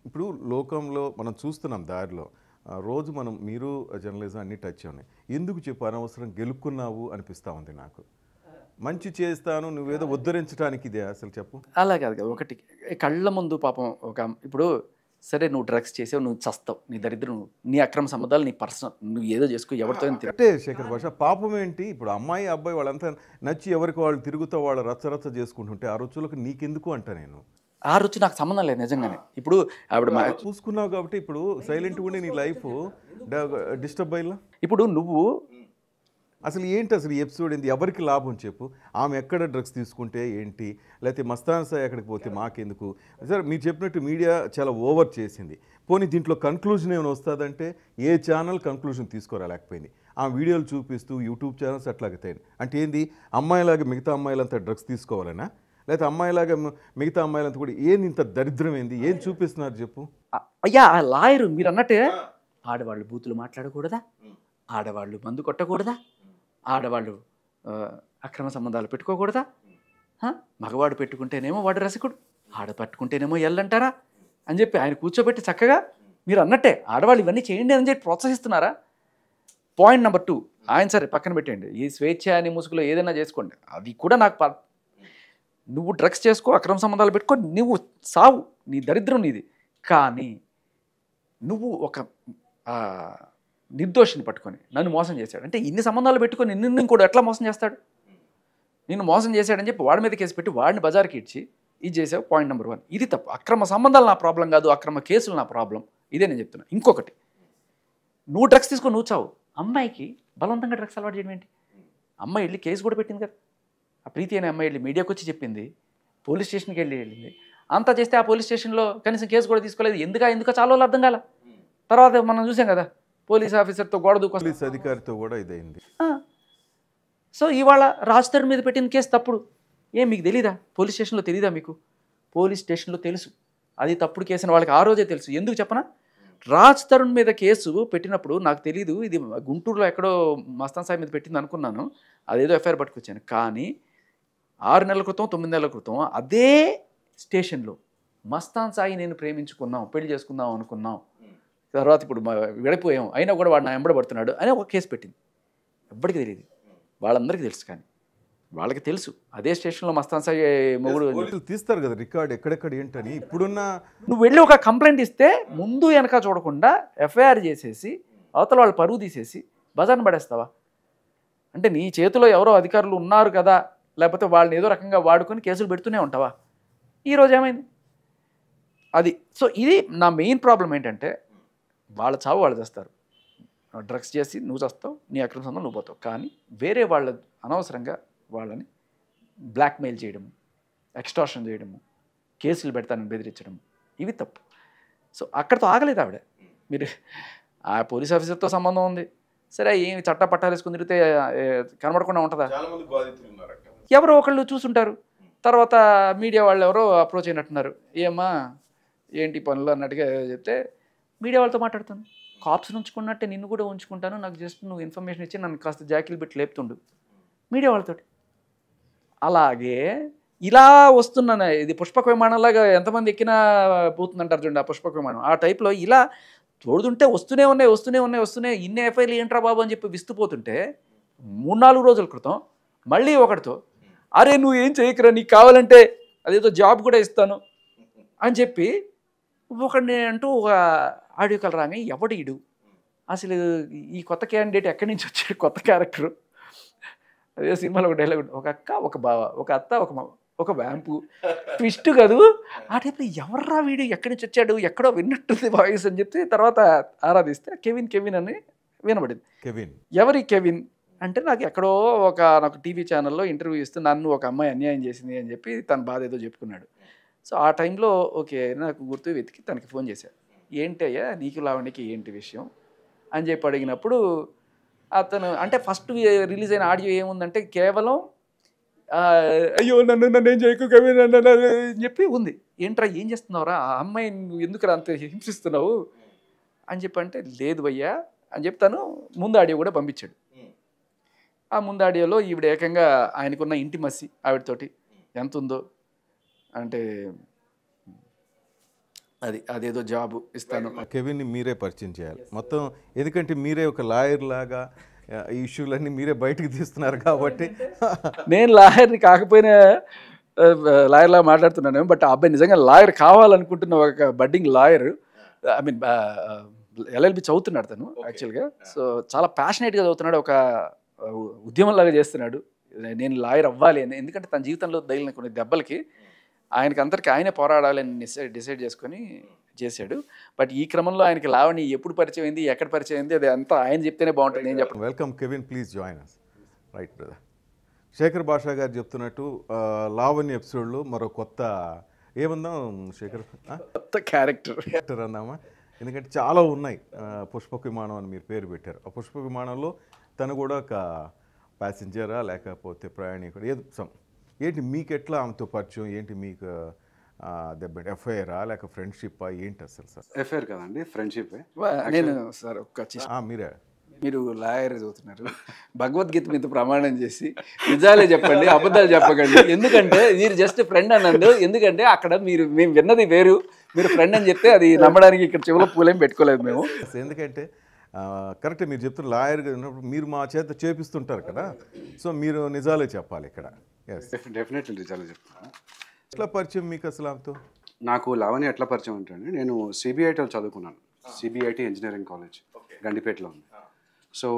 ఇప్పుడు లోకంలో మనం చూస్తున్నాం దారిలో రోజు మీరు జర్నలిజం అన్నీ టచ్ ఉన్నాయి. ఎందుకు చెప్పు అనవసరం గెలుక్కున్నావు అనిపిస్తూ ఉంది నాకు. మంచి చేస్తాను నువ్వేదో ఉద్ధరించడానికి ఇదే అసలు చెప్పు. అలా కాదు కదా, ఒకటి కళ్ళ ముందు పాపం ఇప్పుడు సరే నువ్వు డ్రగ్స్ చేసావు, నువ్వు చస్తావు, నీ దరిద్రం, నీ అక్రమ సంబంధాలు, నీ పర్సనల్, నువ్వు ఏదో చేసుకో, ఎవరితో అంటే శేఖర్ భాష పాపం ఏంటి? ఇప్పుడు అమ్మాయి అబ్బాయి వాళ్ళంతా నచ్చి ఎవరికి వాళ్ళు తిరుగుతూ వాళ్ళు రచ్చరచ్చ చేసుకుంటుంటే ఆ రుచులకు నీకెందుకు అంట నేను. ఆ రుచి నాకు సంబంధం లేదు నిజంగానే. ఇప్పుడు ఆవిడ చూసుకున్నావు కాబట్టి ఇప్పుడు సైలెంట్గా ఉండి నీ లైఫ్ డిస్టర్బ్ అయ్యలా. ఇప్పుడు నువ్వు అసలు ఏంటి అసలు ఈ ఎపిసోడ్ ఏంటి? ఎవరికి లాభం చెప్పు? ఆమె ఎక్కడ డ్రగ్స్ తీసుకుంటే ఏంటి, లేకపోతే మస్తాన్ సాయి ఎక్కడికి పోతే మాకెందుకు? సార్ మీరు చెప్పినట్టు మీడియా చాలా ఓవర్ చేసింది. పోనీ దీంట్లో కన్క్లూజన్ ఏమైనా వస్తుందంటే ఏ ఛానల్ కన్క్లూజన్ తీసుకోరాలేకపోయింది. ఆ వీడియోలు చూపిస్తూ యూట్యూబ్ ఛానల్స్ అట్లాగే అంటే ఏంది, అమ్మాయిలాగా మిగతా అమ్మాయిలంతా డ్రగ్స్ తీసుకోవాలనా, లేకపోతే అమ్మాయిలాగా మిగతా అమ్మాయిలంతా కూడా ఏంది ఇంత దరిద్రం ఏంది, ఏం చూపిస్తున్నారు చెప్పు? అయ్యా ఆ లాయరు మీరు అన్నట్టే, ఆడవాళ్ళు బూతులు మాట్లాడకూడదా, ఆడవాళ్ళు మందు కొట్టకూడదా, ఆడవాళ్ళు అక్రమ సంబంధాలు పెట్టుకోకూడదా, మగవాడు పెట్టుకుంటేనేమో వాడు రసికుడు, ఆడ పట్టుకుంటేనేమో ఎల్లంటారా అని చెప్పి ఆయన కూర్చోబెట్టి చక్కగా మీరు అన్నట్టే ఆడవాళ్ళు ఇవన్నీ చేయండి అని చెప్పి ప్రోత్సహిస్తున్నారా? పాయింట్ నెంబర్ 2 ఆయన సరే పక్కన పెట్టండి, ఈ స్వేచ్ఛ అని ముసుగులో ఏదైనా చేసుకోండి, అది కూడా నాకు నువ్వు డ్రగ్స్ చేసుకో, అక్రమ సంబంధాలు పెట్టుకో, నువ్వు సావు, నీ దరిద్రం నీది. కానీ నువ్వు ఒక నిర్దోషిని పట్టుకొని నన్ను మోసం చేశాడు అంటే ఇన్ని సంబంధాలు పెట్టుకొని నిన్ను కూడా ఎట్లా మోసం చేస్తాడు? నిన్ను మోసం చేశాడని చెప్పి వాడి మీద కేసు పెట్టి వాడిని బజార్కి ఇచ్చి ఇది చేసావు. పాయింట్ నెంబర్ 1 ఇది తప్పు. అక్రమ సంబంధాలు నా ప్రాబ్లం కాదు, అక్రమ కేసులు నా ప్రాబ్లం, ఇదే నేను చెప్తున్నా. ఇంకొకటి, నువ్వు డ్రగ్స్ తీసుకొని నువ్వు చావు, అమ్మాయికి బలవంతంగా డ్రగ్స్ అలవాటు చేయడం ఏంటి? అమ్మాయి వెళ్ళి కేసు కూడా పెట్టింది కదా, ఆ ప్రీతి అనే అమ్మాయి వెళ్ళి మీడియాకి వచ్చి చెప్పింది, పోలీస్ స్టేషన్కి వెళ్ళింది, అంతా చేస్తే ఆ పోలీస్ స్టేషన్లో కనీసం కేసు కూడా తీసుకోలేదు. ఎందుకో చాలా వాళ్ళు అర్థం కాల. తర్వాత మనం చూసాం కదా, పోలీస్ ఆఫీసర్తో గోడ దూకొ, పోలీస్ అధికారితో కూడా ఇదైంది. సో ఇవాళ రాజ్ తరుణ్ మీద పెట్టిన కేసు తప్పుడు. మీకు తెలీదా? పోలీస్ స్టేషన్లో తెలీదా మీకు? పోలీస్ స్టేషన్లో తెలుసు అది తప్పుడు కేసు అని వాళ్ళకి ఆ రోజే తెలుసు. ఎందుకు చెప్పనా? రాజ్ తరుణ్ మీద కేసు పెట్టినప్పుడు నాకు తెలీదు, ఇది గుంటూరులో ఎక్కడో మస్తాన్ సాయి మీద పెట్టింది అనుకున్నాను, అదేదో ఎఫ్ఐఆర్ పట్టుకొచ్చాను. కానీ 6 నెలల క్రితం 9 నెలల క్రితం అదే స్టేషన్లో మస్తాన్ సాయి నేను ప్రేమించుకున్నాం, పెళ్లి చేసుకుందాం అనుకున్నాం, తర్వాత ఇప్పుడు విడిపోయాం, అయినా కూడా వాడు నా ఎంబడబడుతున్నాడు అని ఒక కేసు పెట్టింది. ఎవ్వడికి తెలియదు, వాళ్ళందరికీ తెలుసు. కానీ వాళ్ళకి తెలుసు అదే స్టేషన్లో మస్తాన్ సాయి మొగుడు తీస్తారు కదా రికార్డ్ ఎక్కడెక్కడ ఏంటని. ఇప్పుడున్న నువ్వు వెళ్ళి ఒక కంప్లైంట్ ఇస్తే ముందు వెనక చూడకుండా ఎఫ్ఐఆర్ చేసేసి అవతల వాళ్ళు పరువు తీసేసి బజార్ని పడేస్తావా? అంటే నీ చేతిలో ఎవరో అధికారులు ఉన్నారు కదా, లేకపోతే వాళ్ళని ఏదో రకంగా వాడుకొని కేసులు పెడుతూనే ఉంటావా? ఈరోజు ఏమైంది అది? సో ఇది నా మెయిన్ ప్రాబ్లం ఏంటంటే, వాళ్ళ చావు వాళ్ళు చేస్తారు, డ్రగ్స్ చేసి నువ్వు చేస్తావు, నీ అక్రమ సంబంధం నువ్వు పోతావు. కానీ వేరే వాళ్ళ అనవసరంగా వాళ్ళని బ్లాక్మెయిల్ చేయడము, ఎక్స్టార్షన్ చేయడము, కేసులు పెడతానని బెదిరించడం, ఇవి తప్పు. సో అక్కడితో ఆగలేదు ఆవిడ. మీరు ఆ పోలీస్ ఆఫీసర్తో సంబంధం ఉంది సరే, ఏమి చట్ట పట్టాలు వేసుకుని తిరిగితే కనబడకుండా ఉంటుందా? ఎవరో ఒకళ్ళు చూసుంటారు, తర్వాత మీడియా వాళ్ళు ఎవరో అప్రోచ్ అయినట్టున్నారు, ఏమ్మా ఏంటి పనులు అన్నట్టుగా చెప్తే మీడియా వాళ్ళతో మాట్లాడుతాను, కాప్స్ ఉంచుకున్నట్టే నిన్ను కూడా ఉంచుకుంటాను, నాకు జస్ట్ నువ్వు ఇన్ఫర్మేషన్ ఇచ్చి నన్ను కాస్త జాకిలు పెట్టి లేపుతుండు మీడియా వాళ్ళతోటి. అలాగే ఇలా వస్తున్న ఇది పుష్పక విమానంలాగా ఎంతమంది ఎక్కినా పోతుందంటారు చూడండి, ఆ పుష్పక విమానం ఆ టైప్లో ఇలా తోడుతుంటే వస్తూనే ఉన్నాయి. ఇన్ని ఎఫ్ఐఆర్లు ఏంట్రా బాబు అని చెప్పి విస్తుపోతుంటే 3-4 రోజుల క్రితం మళ్ళీ ఒకటితో, అరే నువ్వు ఏం చేయకురా, నీకు కావాలంటే అదేదో జాబ్ కూడా ఇస్తాను అని చెప్పి ఒకడిని అంటూ ఒక ఆడియో కాల్ రాగానే ఎవడీడు అసలు, ఈ కొత్త క్యాండిడేట్ ఎక్కడి నుంచి వచ్చాడు, కొత్త క్యారెక్టరు, అదే సినిమాలో ఒక డైలాగ్, ఒక అక్క ఒక బావ, ఒక అత్త ఒక మావ, ఒక వ్యాంపు ట్విస్ట్ కాదు ఆ టైప్లో. ఎవర్రా వీడు, ఎక్కడి నుంచి వచ్చాడు, ఎక్కడో విన్నట్టుంది వాయిస్ అని చెప్పి తర్వాత ఆరాధిస్తే కెవిన్ అని వినబడింది. ఎవరి కెవిన్ అంటే నాకు ఎక్కడో నాకు టీవీ ఛానల్లో ఇంటర్వ్యూ ఇస్తూ నన్ను ఒక అమ్మాయి అన్యాయం చేసింది అని చెప్పి తన బాధ ఏదో చెప్పుకున్నాడు. సో ఆ టైంలో ఓకే నాకు గుర్తు వెతికి తనకి ఫోన్ చేశాడు, ఏంటయ్యా నీకు లావణ్యకి ఏంటి విషయం అని చెప్పి అడిగినప్పుడు అతను అంటే ఫస్ట్ రిలీజ్ అయిన ఆడియో ఏముందంటే కేవలం అయ్యో నన్ను ఏం చేయకు కవిన్ అని చెప్పి ఉంది. ఏంట్రా ఏం చేస్తున్నావురా, ఆ అమ్మాయి నువ్వు ఎందుకు అంత హింసిస్తున్నావు అని చెప్పి అంటే, లేదు భయ్యా అని చెప్తాను. ముందు ఆడియో కూడా పంపించాడు. ఆ ముందు ఆడియోలో ఈవిడ ఏకంగా ఆయనకున్న ఇంటిమసి ఆవిడతోటి ఎంత ఉందో, అంటే అదేదో జాబ్ ఇస్తాను. కెవిన్ని మీరే పరిచయం చేయాలి మొత్తం, ఎందుకంటే మీరే ఒక లాయర్ లాగా ఈ ఇష్యూలన్నీ మీరే బయటకు తీస్తున్నారు కాబట్టి. నేను లాయర్ని కాకపోయినా లాయర్లా మాట్లాడుతున్నాను, బట్ ఆ అబ్బాయి నిజంగా లాయర్ కావాలనుకుంటున్న ఒక budding lawyer. I mean LLB చదువుతున్నాడు తను యాక్చువల్గా. సో చాలా ప్యాషనేట్గా చదువుతున్నాడు, ఒక ఉద్యమంలాగా చేస్తున్నాడు. నేను లాయర్ అవ్వాలి అని, ఎందుకంటే తన జీవితంలో తగిలిన కొన్ని దెబ్బలకి ఆయనకి అందరికీ ఆయనే పోరాడాలని డిసైడ్ చేసుకొని చేశాడు. బట్ ఈ క్రమంలో ఆయనకి లావణి ఎప్పుడు పరిచయం అయింది, ఎక్కడ పరిచయం అయింది, అది అంతా ఆయన చెప్తేనే బాగుంటుంది. నేను చెప్పను. Welcome Kevin, please join us. Right brother. Shekhar Bhasha గారు చెప్తున్నట్టు లావణ్య ఎపిసోడ్లో మరో కొత్త ఏమందాం శేఖర్, కొత్త క్యారెక్టర్ అన్నామా, ఎందుకంటే చాలా ఉన్నాయి. పుష్పక విమానం అని మీరు పేరు పెట్టారు. ఆ పుష్పక విమానంలో తను కూడా ఒక ప్యాసింజరా లేకపోతే ప్రయాణికుడు ఏదో ఏంటి మీకు ఎట్లా ఆమెతో పరిచయం, ఏంటి మీకు దెబ్బ ఎఫ్ఐఆరా లేక ఫ్రెండ్షిప్పా ఏంటి అసలు? సార్ ఎఫ్ఐఆర్ కదండి, ఫ్రెండ్షిప్. నేను సార్ మీరే, మీరు లాయర్ చదువుతున్నారు, భగవద్గీత మీద ప్రమాణం చేసి నిజాలే చెప్పండి, అబద్ధాలు చెప్పకండి. ఎందుకంటే మీరు జస్ట్ ఫ్రెండ్ అన్నందు, ఎందుకంటే అక్కడ మేము విన్నది వేరు, మీరు ఫ్రెండ్ అని చెప్తే అది నమ్మడానికి ఇక్కడ చెవులో పూలేం పెట్టుకోలేదు మేము. ఎందుకంటే కరెక్ట్ మీరు చెప్తున్న లాయర్ ఉన్నప్పుడు మీరు మా చేత చేపిస్తుంటారు కదా, సో మీరు నిజాలే చెప్పాలి ఇక్కడ. డెఫినెట్లీ నిజాలే చెప్తాను. ఎట్లా పరిచయం మీకు అసలు ఆమెతో? నాకు లావణ్య ఎట్లా పరిచయం అంటే, నేను సిబిఐటీలో చదువుకున్నాను. సిబిఐటీ ఇంజనీరింగ్ కాలేజ్ గండిపేటలో ఉంది. సో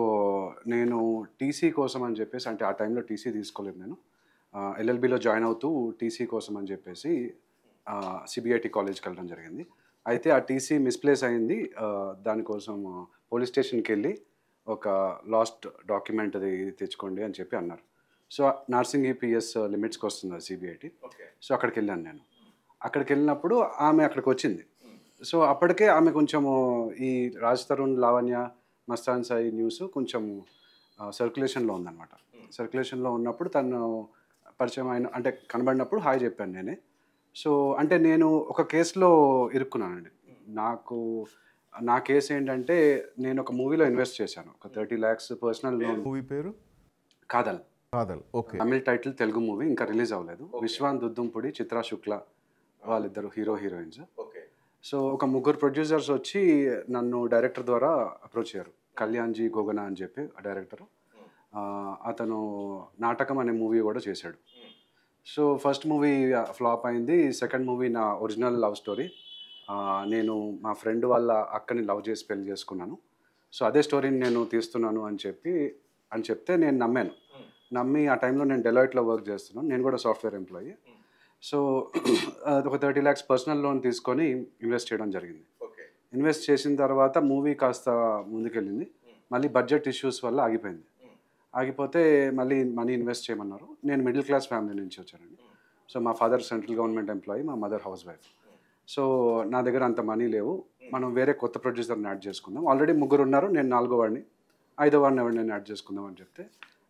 నేను టీసీ కోసం అని చెప్పేసి, అంటే ఆ టైంలో టీసీ తీసుకోలేదు నేను, ఎల్ఎల్బిలో జాయిన్ అవుతూ టీసీ కోసం అని చెప్పేసి సిబిఐటీ కాలేజ్కి వెళ్ళడం జరిగింది. అయితే ఆ టీసీ మిస్ప్లేస్ అయింది. దానికోసం పోలీస్ స్టేషన్కి వెళ్ళి ఒక లాస్ట్ డాక్యుమెంట్ అది తెచ్చుకోండి అని చెప్పి అన్నారు. సో నర్సింగ్ ఈపీఎస్ లిమిట్స్కి వస్తుంది అది సిబిఐటీ. సో అక్కడికి వెళ్ళాను నేను. అక్కడికి వెళ్ళినప్పుడు ఆమె అక్కడికి వచ్చింది. సో అప్పటికే ఆమె కొంచెము ఈ రాజ్ తరుణ్, లావణ్య, మస్తాన్ సాయి న్యూస్ కొంచెం సర్క్యులేషన్లో ఉందన్నమాట. సర్క్యులేషన్లో ఉన్నప్పుడు తను పరిచయం అయిన, అంటే కనబడినప్పుడు హాయ్ చెప్పాను నేనే. సో అంటే నేను ఒక కేసులో ఇరుక్కున్నానండి. నా కేసు ఏంటంటే, నేను ఒక మూవీలో ఇన్వెస్ట్ చేశాను, ఒక 30 lakhs పర్సనల్ లోన్. మూవీ పేరు కాదల్. ఓకే. తమిళ టైటిల్, తెలుగు మూవీ, ఇంకా రిలీజ్ అవ్వలేదు. విశ్వాన్ దుద్దుంపుడి, చిత్రా శుక్లా వాళ్ళిద్దరు హీరోయిన్స్. సో ఒక 3 ప్రొడ్యూసర్స్ వచ్చి నన్ను డైరెక్టర్ ద్వారా అప్రోచ్ అయ్యారు. కళ్యాణ్జీ గోగనా అని చెప్పి ఆ డైరెక్టర్. అతను నాటకం అనే మూవీ కూడా చేశాడు. సో ఫస్ట్ మూవీ ఫ్లాప్ అయింది. సెకండ్ మూవీ నా ఒరిజినల్ లవ్ స్టోరీ. నేను మా ఫ్రెండ్ వాళ్ళ అక్కని లవ్ చేసి పెళ్లి చేసుకున్నాను. సో అదే స్టోరీని నేను తీస్తున్నాను అని చెప్తే నేను నమ్మి ఆ టైంలో నేను డెలాయిట్లో వర్క్ చేస్తున్నాను. నేను కూడా సాఫ్ట్వేర్ ఎంప్లాయీ. సో ఒక 30 lakhs పర్సనల్ లోన్ తీసుకొని ఇన్వెస్ట్ చేయడం జరిగింది. ఇన్వెస్ట్ చేసిన తర్వాత మూవీ కాస్త ముందుకెళ్ళింది. మళ్ళీ బడ్జెట్ ఇష్యూస్ వల్ల ఆగిపోతే మళ్ళీ మనీ ఇన్వెస్ట్ చేయమన్నారు. నేను మిడిల్ క్లాస్ ఫ్యామిలీ నుంచి వచ్చానండి. సో మా ఫాదర్ సెంట్రల్ గవర్నమెంట్ ఎంప్లాయీ, మా మదర్ హౌస్ వైఫ్. సో నా దగ్గర అంత మనీ లేవు, మనం వేరే కొత్త ప్రొడ్యూసర్ని యాడ్ చేసుకుందాం. ఆల్రెడీ 3 ఉన్నారు, నేను 4వ వాడిని, 5వ వాడిని ఎవరిని యాడ్ చేసుకుందాం అని చెప్తే,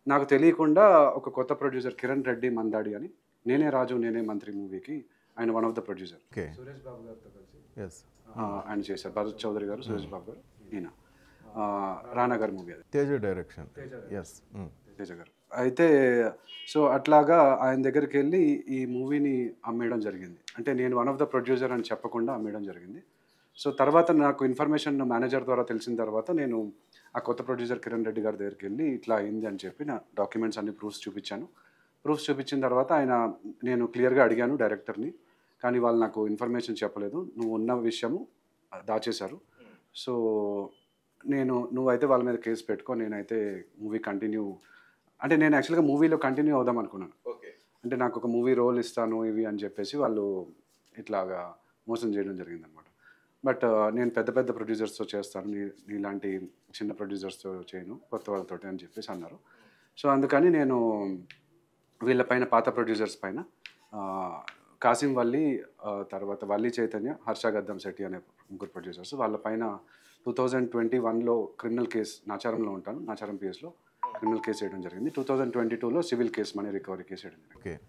నాకు తెలియకుండా ఒక కొత్త ప్రొడ్యూసర్ కిరణ్ రెడ్డి మందాడి అని, నేనే రాజు నేనే మంత్రి మూవీకి ఆయన one of the producer. Suresh Babu గారితో కలిసి ఆయన చేశారు. భరత్ చౌదరి గారు, సురేష్ బాబు గారు, ఈయన రానా గారి మూవీ, అది తేజ డైరెక్షన్. తేజ గారు. అయితే సో అట్లాగా ఆయన దగ్గరికి వెళ్ళి ఈ మూవీని అమ్మేయడం జరిగింది. అంటే నేను వన్ ఆఫ్ ద ప్రొడ్యూసర్ అని చెప్పకుండా అమ్మేయడం జరిగింది. సో తర్వాత నాకు ఇన్ఫర్మేషన్ మేనేజర్ ద్వారా తెలిసిన తర్వాత నేను ఆ కొత్త ప్రొడ్యూసర్ కిరణ్ రెడ్డి గారి దగ్గరికి వెళ్ళి ఇట్లా అయింది అని చెప్పి నా డాక్యుమెంట్స్ అన్ని ప్రూఫ్స్ చూపించాను. ప్రూఫ్స్ చూపించిన తర్వాత నేను క్లియర్గా అడిగాను డైరెక్టర్ని, కానీ వాళ్ళు నాకు ఇన్ఫర్మేషన్ చెప్పలేదు. నువ్వు ఉన్న విషయము దాచేశారు. సో నువ్వైతే వాళ్ళ మీద కేసు పెట్టుకో, నేనైతే మూవీ కంటిన్యూ, అంటే నేను యాక్చువల్గా మూవీలో కంటిన్యూ అవుదాం అనుకున్నాను. అంటే నాకు ఒక మూవీ రోల్ ఇస్తాను ఇవి అని చెప్పేసి వాళ్ళు ఇట్లాగా మోసం చేయడం జరిగిందనమాట. బట్ నేను పెద్ద ప్రొడ్యూసర్స్తో చేస్తాను, నీలాంటి చిన్న ప్రొడ్యూసర్స్తో చేయను, కొత్త వాళ్ళతోటి అని చెప్పేసి అన్నారు. సో అందుకని నేను వీళ్ళపైన, పాత ప్రొడ్యూసర్స్ పైన, కాసిం వల్లి, తర్వాత వల్లి చైతన్య, హర్ష గద్దం శెట్టి అనే 3 ప్రొడ్యూసర్స్, వాళ్ళపైన 2021లో క్రిమినల్ కేసు, నాచారంలో ఉంటాను, నాచారం పిఎస్లో క్రిమినల్ కేసు వేయడం జరిగింది. 2022లో civil case, money recovery case వేయడం జరిగింది.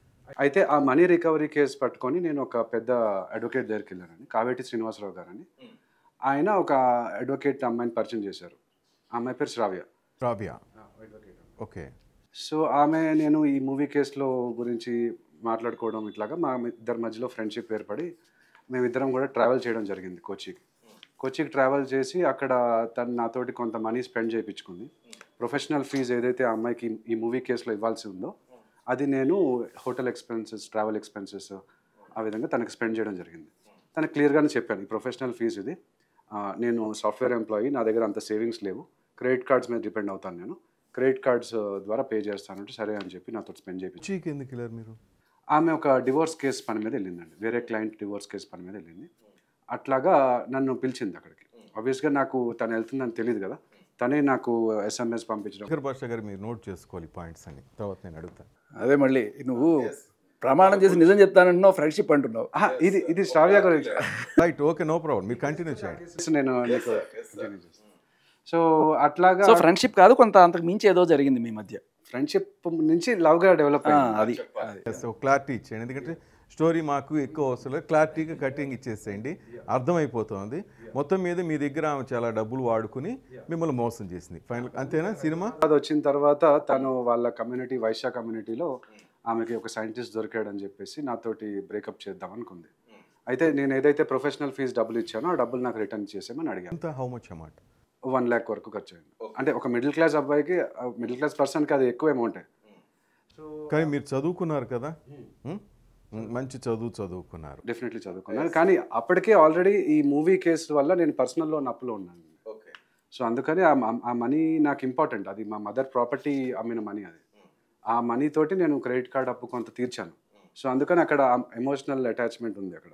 అయితే ఆ మనీ రికవరీ కేసు పట్టుకొని నేను ఒక పెద్ద అడ్వకేట్ దగ్గరికి వెళ్ళానండి, కావేటి శ్రీనివాసరావు గారని. ఆయన ఒక అడ్వకేట్ అమ్మాయిని పరిచయం చేశారు. ఆ అమ్మాయి పేరు శ్రావ్య. ఓకే. సో నేను ఈ మూవీ కేసులో గురించి మాట్లాడుకోవడం ఇట్లాగా మా ఇద్దరి మధ్యలో ఫ్రెండ్షిప్ ఏర్పడి మేమిద్దరం కూడా ట్రావెల్ చేయడం జరిగింది కొచ్చికి ట్రావెల్ చేసి అక్కడ తను నాతోటి కొంత మనీ స్పెండ్ చేయించుకుంది. ప్రొఫెషనల్ ఫీజు ఏదైతే ఆ అమ్మాయికి ఈ మూవీ కేసులో ఇవ్వాల్సి ఉందో అది నేను హోటల్ ఎక్స్పెన్సెస్, ట్రావెల్ ఎక్స్పెన్సెస్ ఆ విధంగా తనకి స్పెండ్ చేయడం జరిగింది. తనకు క్లియర్గానే చెప్పాను, ఈ ప్రొఫెషనల్ ఫీజు ఇది, నేను సాఫ్ట్వేర్ ఎంప్లాయీ, నా దగ్గర అంత సేవింగ్స్ లేవు, క్రెడిట్ కార్డ్స్ మీద డిపెండ్ అవుతాను, నేను క్రెడిట్ కార్డ్స్ ద్వారా పే చేస్తానంటే సరే అని చెప్పి నాతో స్పెండ్ చేయించి. ఎందుకు ఇలా మీరు? ఆమె ఒక డివోర్స్ కేసు పని మీద వెళ్ళిందండి, వేరే క్లయింట్ డివోర్స్ కేసు పని మీద వెళ్ళింది. అట్లాగా నన్ను పిలిచింది అక్కడికి. ఆబ్వియస్గా నాకు తను వెళ్తుందని తెలియదు కదా, తనే నాకు SMS పంపించడం. శేఖర్ భాష గారు మీరు నోట్ చేసుకోవాలి పాయింట్స్ అని, తర్వాత నేను అడుగుతాను. అదే మళ్ళీ నువ్వు ప్రమాణం చేసి నిజం చెప్తానంటున్నావు, ఫ్రెండ్షిప్ అంటున్నావు. ఇది శ్రావ్య గురించి. రైట్, ఓకే, నో ప్రాబ్లం, మీరు కంటిన్యూ చేయండి. నేను నీకు సో అట్లాగా ఫ్రెండ్షిప్ కాదు, కొంత అంతకు మించి ఏదో జరిగింది మీ మధ్య. ఫ్రెండ్షిప్ నుంచి లవ్గా డెవలప్ అది క్లారిటీ ఇచ్చేయండి, ఎందుకంటే స్టోరీ మాకు ఎక్కువ అవసరం లేదు, క్లారిటీగా కటింగ్ ఇచ్చేసేయండి, అర్థమైపోతుంది. మొత్తం మీద మీ దగ్గర ఆమె చాలా డబ్బులు వాడుకుని మిమ్మల్ని మోసం చేసింది, ఫైనల్ అంతేనా? సినిమా అది వచ్చిన తర్వాత తను వాళ్ళ కమ్యూనిటీ, వైశ్య కమ్యూనిటీలో ఆమెకి ఒక సైంటిస్ట్ దొరికాడని చెప్పేసి నాతోటి బ్రేకప్ చేద్దాం అనుకుంది. అయితే నేను ఏదైతే ప్రొఫెషనల్ ఫీజు డబ్బులు ఇచ్చానో ఆ డబ్బులు నాకు రిటర్న్ చేసేమని అడిగాను. ఎంత, హౌ మచ్ అమౌంట్? 1 lakh వరకు ఖర్చు అయింది. అంటే ఒక మిడిల్ క్లాస్ అబ్బాయికి, మిడిల్ క్లాస్ పర్సన్కి అది ఎక్కువ అమౌంట్. కానీ మీరు చదువుకున్నారు కదా, మంచి చదువుకున్నారు. డెఫినెట్లీ చదువుకున్నాను, కానీ అప్పటికే ఆల్రెడీ ఈ మూవీ కేసు వల్ల నేను పర్సనల్ లోన్ అప్పులో ఉన్నాను. సో అందుకని ఆ మనీ నాకు ఇంపార్టెంట్, అది మా మదర్ ప్రాపర్టీ అమ్మిన మనీ, అది ఆ మనీ తోటి నేను క్రెడిట్ కార్డ్ అప్పు కొంత తీర్చాను. సో అందుకని అక్కడ ఎమోషనల్ అటాచ్మెంట్ ఉంది అక్కడ,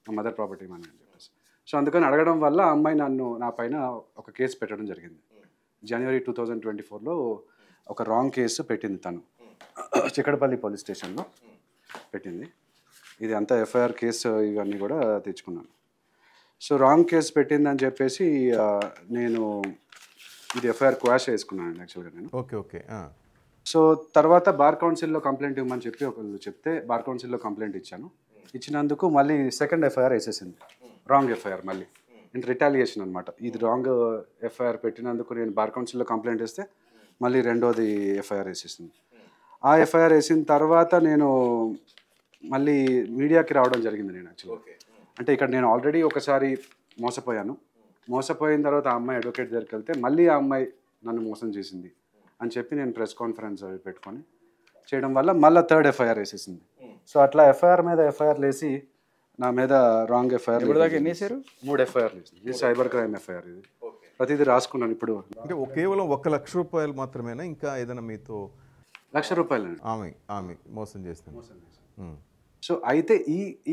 మా మదర్ ప్రాపర్టీ మనీ అని చెప్పేసి. సో అందుకని అడగడం వల్ల ఆ అమ్మాయి నా పైన ఒక కేసు పెట్టడం జరిగింది. జనవరి 2024లో ఒక రాంగ్ కేసు పెట్టింది తను, చిక్కడపల్లి పోలీస్ స్టేషన్లో పెట్టింది. ఇది అంతా FIR కేసు ఇవన్నీ కూడా తెచ్చుకున్నాను. సో రాంగ్ కేసు పెట్టిందని చెప్పేసి నేను ఇది FIR క్వాష్ వేసుకున్నాను యాక్చువల్గా నేను. ఓకే. సో తర్వాత బార్ కౌన్సిల్లో కంప్లైంట్ ఇవ్వమని చెప్పి ఒకళ్ళు చెప్తే బార్ కౌన్సిల్లో కంప్లైంట్ ఇచ్చాను. ఇచ్చినందుకు మళ్ళీ సెకండ్ FIR వేసేసింది, రాంగ్ FIR, మళ్ళీ రిటాలియేషన్ అనమాట. ఇది రాంగ్ FIR పెట్టినందుకు నేను బార్ కౌన్సిల్లో కంప్లైంట్ ఇస్తే మళ్ళీ రెండోది FIR వేసేసింది. ఆ FIR వేసిన తర్వాత నేను మళ్ళీ మీడియాకి రావడం జరిగింది. నేను యాక్చువల్గా అంటే ఇక్కడ నేను ఆల్రెడీ ఒకసారి మోసపోయిన తర్వాత ఆ అమ్మాయి అడ్వకేట్ దగ్గరికి వెళ్తే మళ్ళీ ఆ అమ్మాయి నన్ను మోసం చేసింది అని చెప్పి నేను ప్రెస్ కాన్ఫరెన్స్ అవి పెట్టుకొని చేయడం వల్ల మళ్ళీ థర్డ్ FIR వేసేసింది. సో అట్లా FIR మీద FIR వేసి నా మీద రాంగ్ FIR ఎన్ని వేసారు? 3 FIR వేసింది. ఇది సైబర్ క్రైమ్ FIR, ఇది ప్రతిదీ రాసుకున్నాను. ఇప్పుడు అంటే కేవలం 1 లక్ష రూపాయలు మాత్రమేనా, ఇంకా ఏదైనా మీతో? ₹1,00,000 ఆమె మోసం చేస్తాను. సో అయితే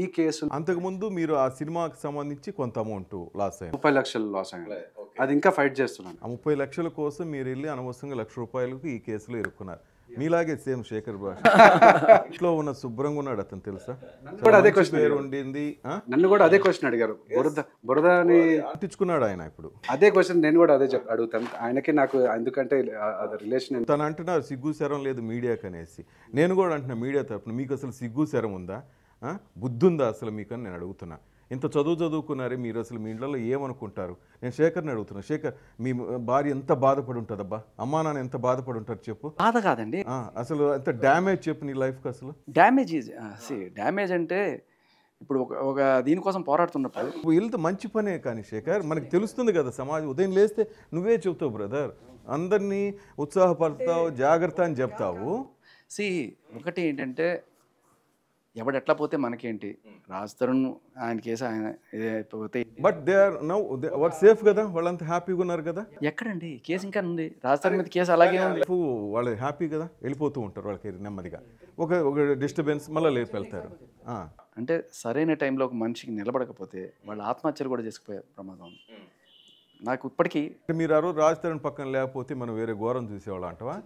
ఈ కేసు అంతకుముందు మీరు ఆ సినిమాకి సంబంధించి కొంత అమౌంట్ లాస్ అయ్యారు, 30 లక్షలు లాస్ అయ్యాను. అది ఇంకా ఫైట్ చేస్తున్నాను. ఆ 30 లక్షల కోసం మీరు వెళ్ళి అనవసరంగా ₹1,00,000 ఈ కేసులో ఇరుక్కున్నారు. మీలాగే సేమ్ శేఖర్ భాష ఇంట్లో ఉన్న శుభ్రంగా ఉన్నాడు అతను, తెలుసా? అదే క్వశ్చన్ ఉండింది, నన్ను కూడా అదే క్వశ్చన్ అడిగారు, బురద అని అంటించుకున్నాడు ఆయన. ఇప్పుడు అదే క్వశ్చన్ నేను కూడా అదే అడుగుతాను ఆయనకి, నాకు ఎందుకంటే అది రిలేషన్. తను అంటున్నారు సిగ్గు శరం లేదు మీడియాకి అనేసి. నేను కూడా అంటున్నా మీడియా తరపున, మీకు అసలు సిగ్గు శరం ఉందా, బుద్ధి ఉందా అసలు మీకు అని నేను అడుగుతున్నా. ఇంత చదువుకున్నారే మీరు, అసలు మీ ఇంట్లో ఏమనుకుంటారు? నేను శేఖర్ని అడుగుతున్నా, శేఖర్ మీ భార్య ఎంత బాధపడి ఉంటుందబ్బా, అమ్మా నాన్న ఎంత బాధపడి ఉంటారు చెప్పు. బాధ కాదండి, అసలు ఎంత డ్యామేజ్ చెప్పు నీ లైఫ్కి. అసలు డ్యామేజ్ అంటే ఇప్పుడు ఒక దీనికోసం పోరాడుతున్నప్పుడు వీళ్ళతో మంచి పనే, కానీ శేఖర్ మనకి తెలుస్తుంది కదా సమాజం. ఉదయం లేస్తే నువ్వే చెబుతావు బ్రదర్, అందరినీ ఉత్సాహపడతావు, జాగ్రత్త అని చెప్తావు. ఒకటి ఏంటంటే ఎవడు ఎట్లా పోతే మనకేంటి, రాజ్ తరుణ్ ఆయన కేసు ఆయన పోతే, but they are now safe కదా, వాళ్ళంతా హ్యాపీగా ఉన్నారు కదా. ఎక్కడండి కేసు ఇంకా ఉంది, రాజ్ తరుణ్ మీద కేసు అలాగే ఉంది. వాళ్ళు హ్యాపీ కదా, వెళ్ళిపోతూ ఉంటారు వాళ్ళకి నెమ్మదిగా, ఒక డిస్టర్బెన్స్ మళ్ళీ లేపు వెళ్తారు. అంటే సరైన టైంలో ఒక మనిషికి నిలబడకపోతే వాళ్ళు ఆత్మహత్యలు కూడా చేసుకుపోయే ప్రమాదం ఉంది. నాకు ఇప్పటికీ మీరు ఆ రోజు రాజ్ తరుణ్ పక్కన లేకపోతే మనం వేరే ఘోరం చూసేవాళ్ళం అంటవా?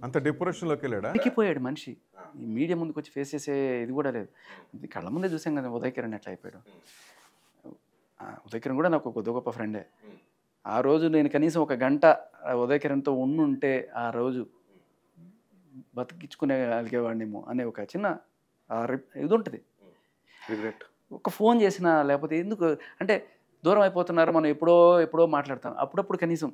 అంత డిప్రెషన్లోకి వెళ్ళాడా? ఎక్కిపోయాడు మనిషి, ఈ మీడియా ముందుకు వచ్చి ఫేస్ చేసే ఇది కూడా లేదు. కళ్ళ ముందే చూసాం కదా ఉదయ్ కిరణ్ ఎట్లా అయిపోయాడు. ఉదయ్ కిరణ్ కూడా నాకు ఒక గొప్ప ఫ్రెండే. ఆ రోజు నేను కనీసం 1 గంట ఉదయ్ కిరణ్తో ఉండుంటే ఆ రోజు బతికించుకునేవాడినేమో అనే ఒక చిన్న ఇది ఉంటుంది. ఒక ఫోన్ చేసినా లేకపోతే ఎందుకు అంటే దూరం అయిపోతున్నారు, మనం ఎప్పుడో మాట్లాడతాం, అప్పుడప్పుడు కనీసం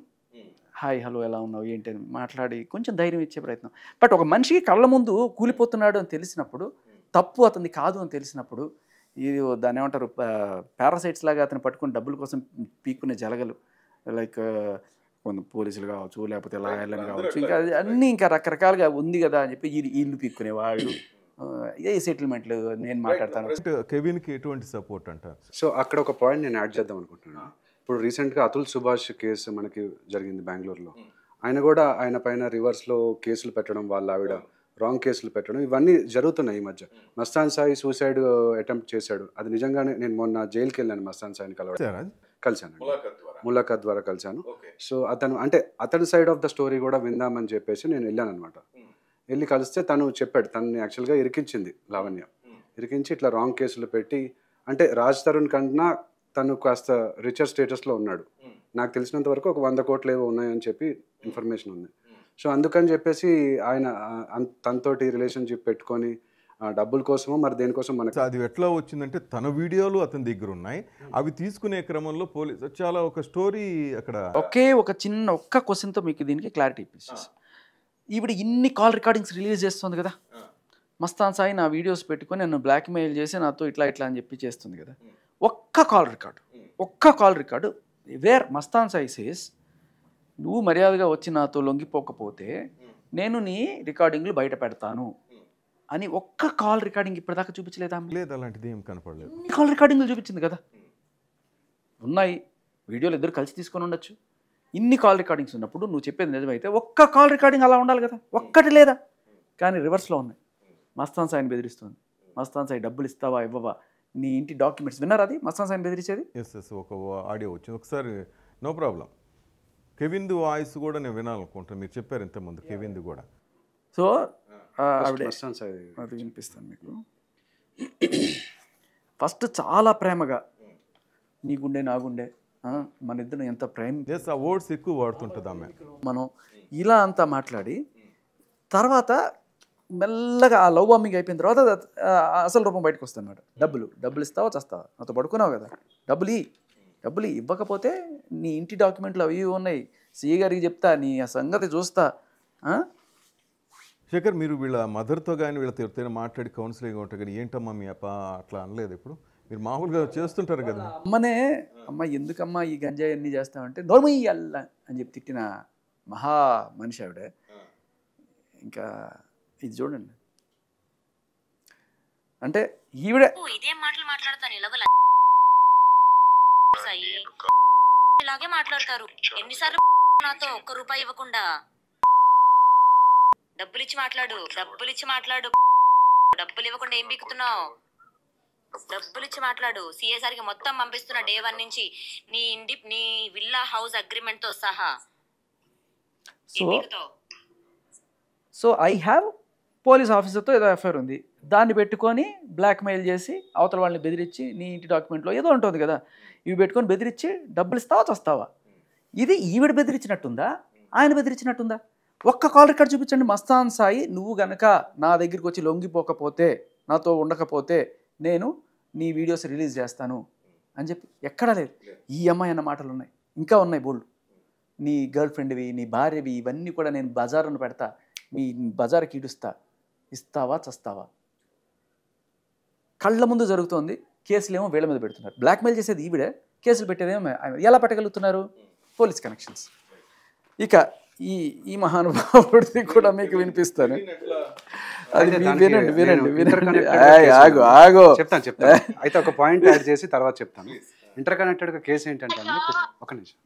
హాయ్ హలో ఎలా ఉన్నావు ఏంటి అని మాట్లాడి కొంచెం ధైర్యం ఇచ్చే ప్రయత్నం. బట్ ఒక మనిషికి కళ్ళ ముందు కూలిపోతున్నాడు అని తెలిసినప్పుడు తప్పు అతన్ని కాదు అని తెలిసినప్పుడు ఇది దాన్ని ఏమంటారు పారాసైట్స్ లాగా అతను పట్టుకుని డబ్బుల కోసం పీక్కునే జలగలు, లైక్ కొంత పోలీసులు కావచ్చు, లేకపోతే లాయర్లను కావచ్చు, ఇంకా అన్నీ ఇంకా రకరకాలుగా ఉంది కదా అని చెప్పి వీళ్ళు పీక్కునే వాళ్ళు, ఏ సెటిల్మెంట్లు నేను మాట్లాడతాను. కెవిన్కి ఎటువంటి సపోర్ట్ అంటారు? సో అక్కడ ఒక పాయింట్ నేను యాడ్ చేద్దాం అనుకుంటున్నాను. ఇప్పుడు రీసెంట్గా అతుల్ సుభాష్ కేసు మనకి జరిగింది బెంగళూరులో. ఆయన కూడా ఆయన పైన రివర్స్లో కేసులు పెట్టడం, వాళ్ళ ఆవిడ రాంగ్ కేసులు పెట్టడం, ఇవన్నీ జరుగుతున్నాయి ఈ మధ్య. మస్తాన్ సాయి సూసైడ్ అటెంప్ట్ చేశాడు. అది నిజంగానే నేను మొన్న జైలుకి వెళ్ళాను మస్తాన్ సాయిని కలిశాను, ములాఖాత్ ద్వారా కలిశాను. సో అతని సైడ్ ఆఫ్ ద స్టోరీ కూడా విందామని చెప్పేసి నేను వెళ్ళాను అనమాట. వెళ్ళి కలిస్తే తను చెప్పాడు, తనని యాక్చువల్గా ఇరికించింది లావణ్య, ఇరికించి ఇట్లా రాంగ్ కేసులు పెట్టి, అంటే రాజ్ తరుణ్ కన్నా తను కాస్త రిచర్ స్టేటస్లో ఉన్నాడు. నాకు తెలిసినంత వరకు ఒక 100 కోట్లు ఏవో ఉన్నాయని చెప్పి ఇన్ఫర్మేషన్ ఉంది. సో అందుకని చెప్పేసి ఆయన తనతోటి రిలేషన్షిప్ పెట్టుకొని డబ్బుల కోసమో మరి దేనికోసం మనకి అది ఎట్లా వచ్చిందంటే తన వీడియోలు అతని దగ్గర ఉన్నాయి. అవి తీసుకునే క్రమంలో పోలీసు చాలా ఒక స్టోరీ అక్కడ ఒక్క క్వశ్చన్తో మీకు దీనికి క్లారిటీ ఇప్పిస్తుంది. ఇప్పుడు ఇన్ని కాల్ రికార్డింగ్స్ రిలీజ్ చేస్తుంది కదా, మస్తాన్ సాయి నా వీడియోస్ పెట్టుకొని నన్ను బ్లాక్మెయిల్ చేసి నాతో ఇట్లా అని చెప్పి చేస్తుంది కదా. ఒక్క call record where Mastan Sai says, నువ్వు మర్యాదగా వచ్చి నాతో లొంగిపోకపోతే నేను నీ రికార్డింగ్లు బయట పెడతాను అని ఒక్క కాల్ రికార్డింగ్ ఇప్పటిదాకా చూపించలేదా? లేదు, అలాంటిది ఏం కనపడలేదు. కాల్ రికార్డింగ్లు చూపించింది కదా, ఉన్నాయి వీడియోలు, ఇద్దరు కలిసి తీసుకొని ఉండొచ్చు. ఇన్ని కాల్ రికార్డింగ్స్ ఉన్నప్పుడు నువ్వు చెప్పేది నిజమైతే ఒక్క కాల్ రికార్డింగ్ అలా ఉండాలి కదా, ఒక్కటి లేదా? కానీ రివర్స్లో ఉన్నాయి. మస్తాన్ సాయిని బెదిరిస్తుంది, మస్తాన్ సాయి డబ్బులు ఇస్తావా ఇవ్వవా, నీ ఇంటి డాక్యుమెంట్స్ విన్నారా? అది మస్తాన్ సాయిని బెదిరించేది. ఒక ఆడియో వచ్చింది ఒకసారి, నో ప్రాబ్లం. కెవిన్ది వాయిస్ కూడా నేను వినాలనుకుంటాను, మీరు చెప్పారు ఇంతకుముందు కెవిన్ది కూడా. సో అది వినిపిస్తాను మీకు. ఫస్ట్ చాలా ప్రేమగా నీ గుండె నా గుండె, మన ఇద్దరు ఎంత ప్రేమ, ఆ వర్డ్స్ ఎక్కువ వాడుతుంటుంది ఆమె. మనం ఇలా అంతా మాట్లాడి తర్వాత మెల్లగా ఆ లవ్ బాంబింగ్ అయిపోయిన తర్వాత అసలు రూపం బయటకు వస్తుంది అన్నమాట. డబ్బులు ఇస్తావా చేస్తావా, నాతో పడుకున్నావు కదా, డబ్బులు ఇవ్వకపోతే నీ ఇంటి డాక్యుమెంట్లు అవి ఉన్నాయి, సిఏ గారికి చెప్తా, నీ ఆ సంగతి చూస్తా. శేఖర్, మీరు వీళ్ళ మదర్తో కానీ వీళ్ళతో మాట్లాడి కౌన్సిలింగ్ ఉంటాయి కానీ ఏంటమ్మా మీ అప్ప అట్లా అనలేదు? ఇప్పుడు మీరు మామూలుగా చేస్తుంటారు కదా. అమ్మ ఎందుకమ్మా ఈ గంజాయి అన్నీ చేస్తామంటే నోర్మయ్య అల్ల అని చెప్పి తిట్టిన మహా మనిషి ఆవిడ. ఇంకా ఇది చూడండి, అంటే ఈవిడ ఇదే మాటలు మాట్లాడతాను, ఇలాగే మాట్లాడతారు. ఎన్నిసార్లు నాతో ₹1 ఇవ్వకుండా డబ్బులిచ్చి మాట్లాడు, డబ్బులు ఇవ్వకుండా ఏం బిక్కుతున్నావు, డబ్బులిచ్చి మాట్లాడు. సిఎస్ఆర్కి మొత్తం పంపిస్తున్నా డే 1 నుంచి, నీ విల్లా హౌస్ అగ్రిమెంట్ తో సహా. సో ఐ హ్యావ్ పోలీస్ ఆఫీసర్తో ఏదో ఎఫ్ఐఆర్ ఉంది, దాన్ని పెట్టుకొని బ్లాక్మెయిల్ చేసి అవతల వాళ్ళని బెదిరించి, నీ ఇంటి డాక్యుమెంట్లో ఏదో ఉంటుంది కదా, ఇవి పెట్టుకొని బెదిరించి డబ్బులు ఇస్తావా చస్తావా. ఇది ఈవిడ బెదిరించినట్టుందా, ఆయన బెదిరించినట్టుందా? ఒక్క కాల్ రికార్డ్ చూపించండి. మస్తాన్ సాయి, నువ్వు గనక నా దగ్గరికి వచ్చి లొంగిపోకపోతే, నాతో ఉండకపోతే నేను నీ వీడియోస్ రిలీజ్ చేస్తాను అని చెప్పి ఎక్కడా లేదు. ఈ అమ్మాయి అన్న మాటలు ఉన్నాయి, ఇంకా ఉన్నాయి బోల్డ్. నీ గర్ల్ ఫ్రెండ్వి, నీ భార్యవి, ఇవన్నీ కూడా నేను బజారును పెడతా, మీ బజార్కి ఈడుస్తా, ఇస్తావా చస్తావా. కళ్ళ ముందు జరుగుతోంది, కేసులేమో వీళ్ళ మీద పెడుతున్నారు. బ్లాక్మెయిల్ చేసేది ఈవిడే, కేసులు పెట్టేదేమో ఎలా పెట్టగలుగుతున్నారు? Police connections. ఇక ఈ మహానుభావుడిది కూడా మీకు వినిపిస్తాను. అది వినండి. చెప్తాను. అయితే ఒక పాయింట్ యాడ్ చేసి తర్వాత చెప్తాను. ఇంటర్ కనెక్టెడ్ కేసు ఏంటంటే, ఒక నిమిషం.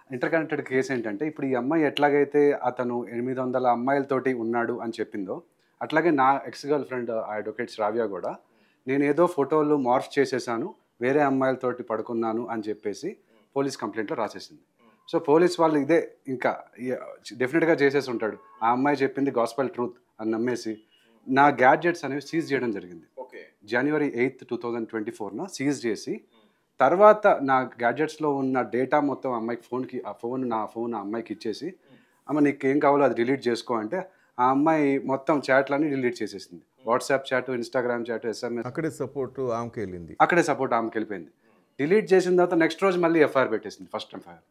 ఇంటర్ కనెక్టెడ్ కేసు ఏంటంటే, ఇప్పుడు ఈ అమ్మాయి ఎట్లాగైతే అతను 800 అమ్మాయిలతోటి ఉన్నాడు అని చెప్పిందో, అట్లాగే నా ఎక్స్ గర్ల్ ఫ్రెండ్ అడ్వకేట్ శ్రావ్య కూడా నేను ఏదో ఫోటోలు మార్ఫ్ చేసేసాను, వేరే అమ్మాయిలతోటి పడుకున్నాను అని చెప్పేసి పోలీస్ కంప్లైంట్లో రాసేసింది. సో పోలీస్ వాళ్ళు ఇదే ఇంకా డెఫినెట్గా చేసేసి ఉంటాడు, ఆ అమ్మాయి చెప్పింది గాస్పెల్ ట్రూత్ అని నమ్మేసి నా గ్యాడ్జెట్స్ అనేవి సీజ్ చేయడం జరిగింది. January 8th, 2024 సీజ్ చేసి, తర్వాత నా గ్యాడ్జెట్స్లో ఉన్న డేటా మొత్తం అమ్మాయికి నా ఫోన్ ఆ అమ్మాయికి ఇచ్చేసి, అమ్మ నీకు ఏం కావాలో అది డిలీట్ చేసుకో అంటే, ఆ అమ్మాయి మొత్తం చాట్లన్నీ డిలీట్ చేసేసింది. WhatsApp chat, Instagram chat, SMS. అక్కడే సపోర్ట్ ఆమెకి వెళ్ళిపోయింది. డిలీట్ చేసిన తర్వాత నెక్స్ట్ రోజు మళ్ళీ ఎఫ్ఐఆర్ పెట్టేసింది, ఫస్ట్ ఎఫ్ఐఆర్.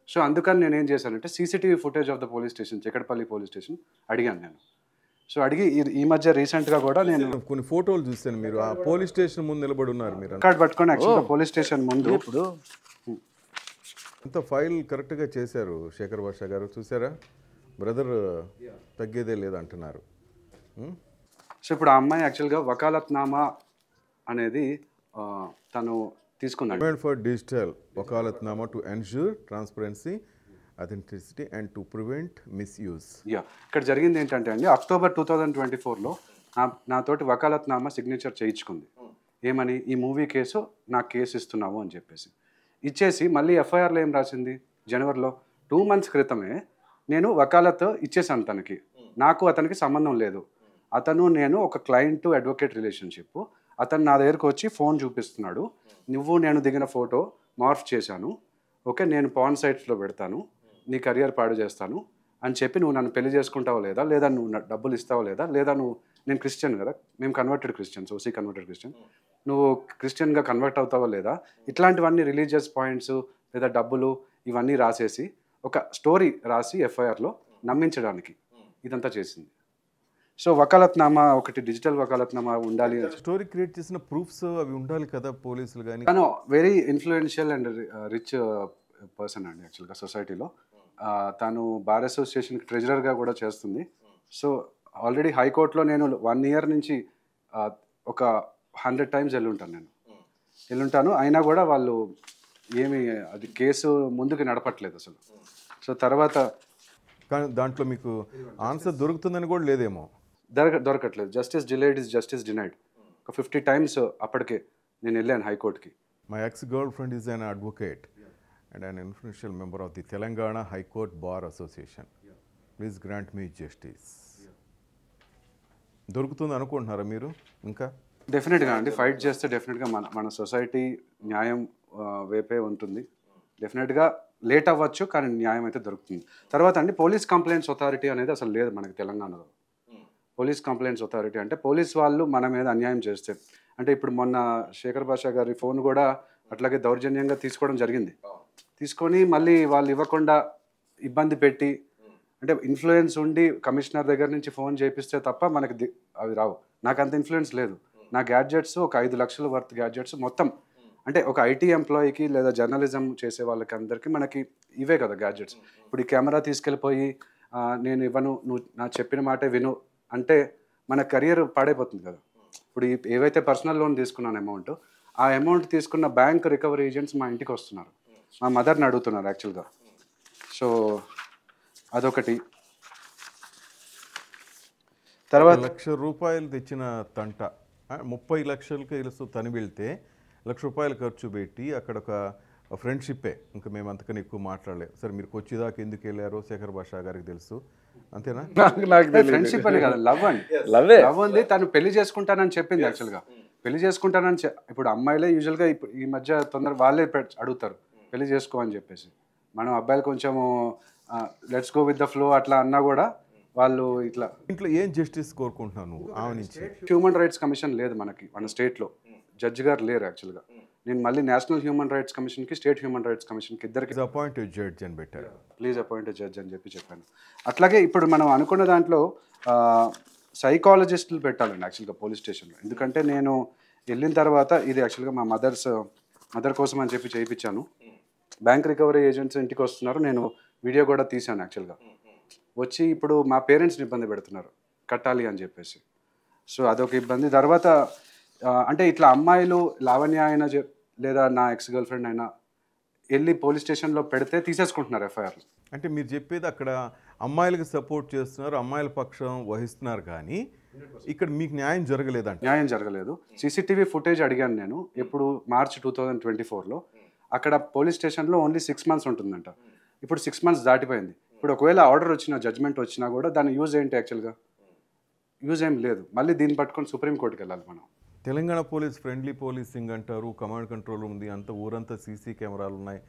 సో అందుకని నేను ఏం చేశానంటే, CCTV footage of the police station, Chikkadpally police station అడిగాను నేను. సో అడిగి ఈ మధ్య రీసెంట్గా కూడా నేను కొన్ని ఫోటోలు చూశాను, మీరు ఆ పోలీస్ స్టేషన్ ముందు నిలబడి ఉన్నారు. మీరు కార్డ్ పట్టుకొని యాక్చువల్గా పోలీస్ స్టేషన్ ముందు ఇప్పుడు అంత ఫైల్ కరెక్ట్గా చేశారు శేఖర్ భాష గారు. చూసారా, బ్రదర్ తగ్గేదే లేదంటున్నారు. సో ఇప్పుడు ఆ అమ్మాయి యాక్చువల్గా వకాలత్నామా అనేది తను తీసుకుందండి. ఫర్ డిజిటల్ వకాలత్నామా to ensure transparency, authenticity and to prevent misuse. ఇక్కడ జరిగింది ఏంటంటే అండి, అక్టోబర్ 2024లో నాతోటి వకాలత్నామా సిగ్నేచర్ చేయించుకుంది. ఏమని, ఈ మూవీ కేసు నాకు కేసు ఇస్తున్నావు అని చెప్పేసి ఇచ్చేసి, మళ్ళీ ఎఫ్ఐఆర్లో ఏం రాసింది, జనవరిలో 2 months క్రితమే నేను వకాలత్ ఇచ్చేసాను తనకి. నాకు అతనికి సంబంధం లేదు. నేను ఒక క్లయింట్ అడ్వకేట్ రిలేషన్షిప్. అతను నా దగ్గరకు వచ్చి ఫోన్ చూపిస్తున్నాడు, నేను దిగిన ఫోటో మార్ఫ్ చేశాను, ఓకే నేను పాన్ సైట్స్లో పెడతాను, నీ కెరియర్ పాడు చేస్తాను అని చెప్పి, నువ్వు నన్ను పెళ్లి చేసుకుంటావో లేదా నువ్వు డబ్బులు ఇస్తావో లేదా నేను క్రిస్టియన్ కదా, మేము converted Christians, OC converted Christian, నువ్వు క్రిస్టియన్గా కన్వర్ట్ అవుతావో లేదా, ఇట్లాంటివన్నీ రిలీజియస్ పాయింట్స్ లేదా డబ్బులు ఇవన్నీ రాసేసి ఒక స్టోరీ రాసి ఎఫ్ఐఆర్లో నమ్మించడానికి ఇదంతా చేసింది. సో వకాలత్నామా ఒకటి, డిజిటల్ వకాలత్నామా ఉండాలి. స్టోరీ క్రియేట్ చేసిన ప్రూఫ్స్ అవి ఉండాలి కదా పోలీసులు కానీ. తను very influential and rich person అండి యాక్చువల్గా సొసైటీలో. తను బార్ అసోసియేషన్కి ట్రెజరర్గా కూడా చేస్తుంది. సో ఆల్రెడీ హైకోర్టులో నేను 1 year నుంచి ఒక 100 times వెళ్ళుంటాను. అయినా కూడా వాళ్ళు ఏమి అది కేసు ముందుకు నడపట్లేదు అసలు. సో తర్వాత కానీ దాంట్లో మీకు ఆన్సర్ దొరుకుతుందని కూడా లేదేమో. దొరకట్లేదు. Justice delayed is justice denied. ఒక 50 times అప్పటికే నేను వెళ్ళాను హైకోర్టుకి. My ex girl friend is an advocate and an influential member of the Telangana High Court Bar Association. Please grant me justice. దొరుకుతుంది అనుకుంటున్నారా మీరు? ఇంకా డెఫినెట్గా అండి, ఫైట్ చేస్తే డెఫినెట్గా మన సొసైటీ న్యాయం వైపే ఉంటుంది. డెఫినెట్గా లేట్ అవ్వచ్చు కానీ న్యాయం అయితే దొరుకుతుంది. తర్వాత అండి, పోలీస్ కంప్లైంట్స్ అథారిటీ అనేది అసలు లేదు మనకి తెలంగాణలో. పోలీస్ కంప్లైంట్స్ అథారిటీ అంటే పోలీస్ వాళ్ళు మన మీద అన్యాయం చేస్తే, అంటే ఇప్పుడు మొన్న శేఖర్ భాష గారి ఫోన్ కూడా అట్లాగే దౌర్జన్యంగా తీసుకోవడం జరిగింది. తీసుకొని మళ్ళీ వాళ్ళు ఇవ్వకుండా ఇబ్బంది పెట్టి, అంటే ఇన్ఫ్లుయెన్స్ ఉండి కమిషనర్ దగ్గర నుంచి ఫోన్ చేపిస్తే తప్ప మనకి అవి రావు. నాకు అంత ఇన్ఫ్లుయెన్స్ లేదు. నా గ్యాడ్జెట్స్ ఒక 5 లక్షల వర్త్ గ్యాడ్జెట్స్ మొత్తం, అంటే ఒక ఐటీ ఎంప్లాయీకి లేదా జర్నలిజం చేసే వాళ్ళకి అందరికీ మనకి ఇవే కదా గ్యాడ్జెట్స్. ఇప్పుడు ఈ కెమెరా తీసుకెళ్ళిపోయి నేను ఇవ్వను, నువ్వు నా చెప్పిన మాటే విను అంటే మన కెరియర్ పాడైపోతుంది కదా. ఇప్పుడు ఏవైతే పర్సనల్ లోన్ తీసుకున్నాను అమౌంట్, ఆ అమౌంట్ తీసుకున్న బ్యాంక్ రికవరీ ఏజెంట్స్ మా ఇంటికి వస్తున్నారు, మా మదర్ని అడుగుతున్నారు యాక్చువల్గా. సో అదొకటి. తర్వాత 1 లక్ష రూపాయలు తెచ్చిన తంట 30 లక్షలకి తను వెళ్తే 1 లక్ష రూపాయలు ఖర్చు పెట్టి అక్కడ ఒక ఫ్రెండ్షిప్పే, ఇంకా మేము అంతకని ఎక్కువ మాట్లాడలేదు. సరే మీరు కొచ్చి దాకా ఎందుకు వెళ్ళారో శేఖర్ భాష గారికి తెలుసు, అంతేనా? ఫ్రెండ్షిప్ అని కదా, లవ్ ఉంది. తను పెళ్లి చేసుకుంటానని చెప్పింది యాక్చువల్గా. పెళ్లి చేసుకుంటానని ఇప్పుడు అమ్మాయిలే యూజువల్గా ఈ మధ్య వాళ్ళే అడుగుతారు పెళ్లి చేసుకో అని చెప్పేసి. మనం అబ్బాయిలు కొంచెము let's go with the flow అట్లా అన్నా కూడా వాళ్ళు ఇట్లా. ఇంట్లో ఏం జస్టిస్ కోరుకుంటున్నాను ఆమె నుంచి? హ్యూమన్ రైట్స్ కమిషన్ లేదు మనకి, మన స్టేట్లో జడ్జి గారు లేరు యాక్చువల్గా. నేను మళ్ళీ నేషనల్ హ్యూమన్ రైట్స్ కమిషన్కి, స్టేట్ హ్యూమన్ రైట్స్ కమిషన్కి ఇద్దరికి అపాయింటెడ్ జడ్జ్ అని పెట్టారు. ప్లీజ్ అపాయింటెడ్ జడ్జ్ అని చెప్పాను. అట్లాగే ఇప్పుడు మనం అనుకున్న దాంట్లో సైకాలజిస్టులు పెట్టాలండి యాక్చువల్గా పోలీస్ స్టేషన్లో. ఎందుకంటే నేను వెళ్ళిన తర్వాత ఇది యాక్చువల్గా మా మదర్ కోసం అని చెప్పి చేయించాను. బ్యాంక్ రికవరీ ఏజెంట్స్ ఇంటికి వస్తున్నారు, నేను వీడియో కూడా తీశాను యాక్చువల్గా. వచ్చి ఇప్పుడు మా పేరెంట్స్ని ఇబ్బంది పెడుతున్నారు కట్టాలి అని చెప్పేసి. సో అదొక ఇబ్బంది. తర్వాత అంటే ఇట్లా అమ్మాయిలు లావణ్య అయినా లేదా నా ఎక్స్ గర్ల్ ఫ్రెండ్ అయినా వెళ్ళి పోలీస్ స్టేషన్లో పెడితే తీసేసుకుంటున్నారు ఎఫ్ఐఆర్లు. అంటే మీరు చెప్పేది అక్కడ అమ్మాయిలకు సపోర్ట్ చేస్తున్నారు, అమ్మాయిల పక్షం వహిస్తున్నారు, కానీ ఇక్కడ మీకు న్యాయం జరగలేదంట. న్యాయం జరగలేదు. సీసీటీవీ ఫుటేజ్ అడిగాను నేను, ఎప్పుడు మార్చ్ 2024లో. అక్కడ పోలీస్ స్టేషన్లో ఓన్లీ 6 months ఉంటుందంట. ఇప్పుడు 6 months దాటిపోయింది. ఇప్పుడు ఒకవేళ ఆర్డర్ వచ్చినా, జడ్జ్మెంట్ వచ్చినా కూడా దాని యూజ్ ఏంటి యాక్చువల్గా? యూజ్ ఏం లేదు. మళ్ళీ దీన్ని పట్టుకొని సుప్రీంకోర్టుకి వెళ్ళాలి మనం. తెలంగాణ పోలీస్ ఫ్రెండ్లీ పోలీసింగ్ అంటారు, కమాండ్ కంట్రోల్ ఉంది, అంత ఊరంతా సీసీ కెమెరాలు ఉన్నాయి,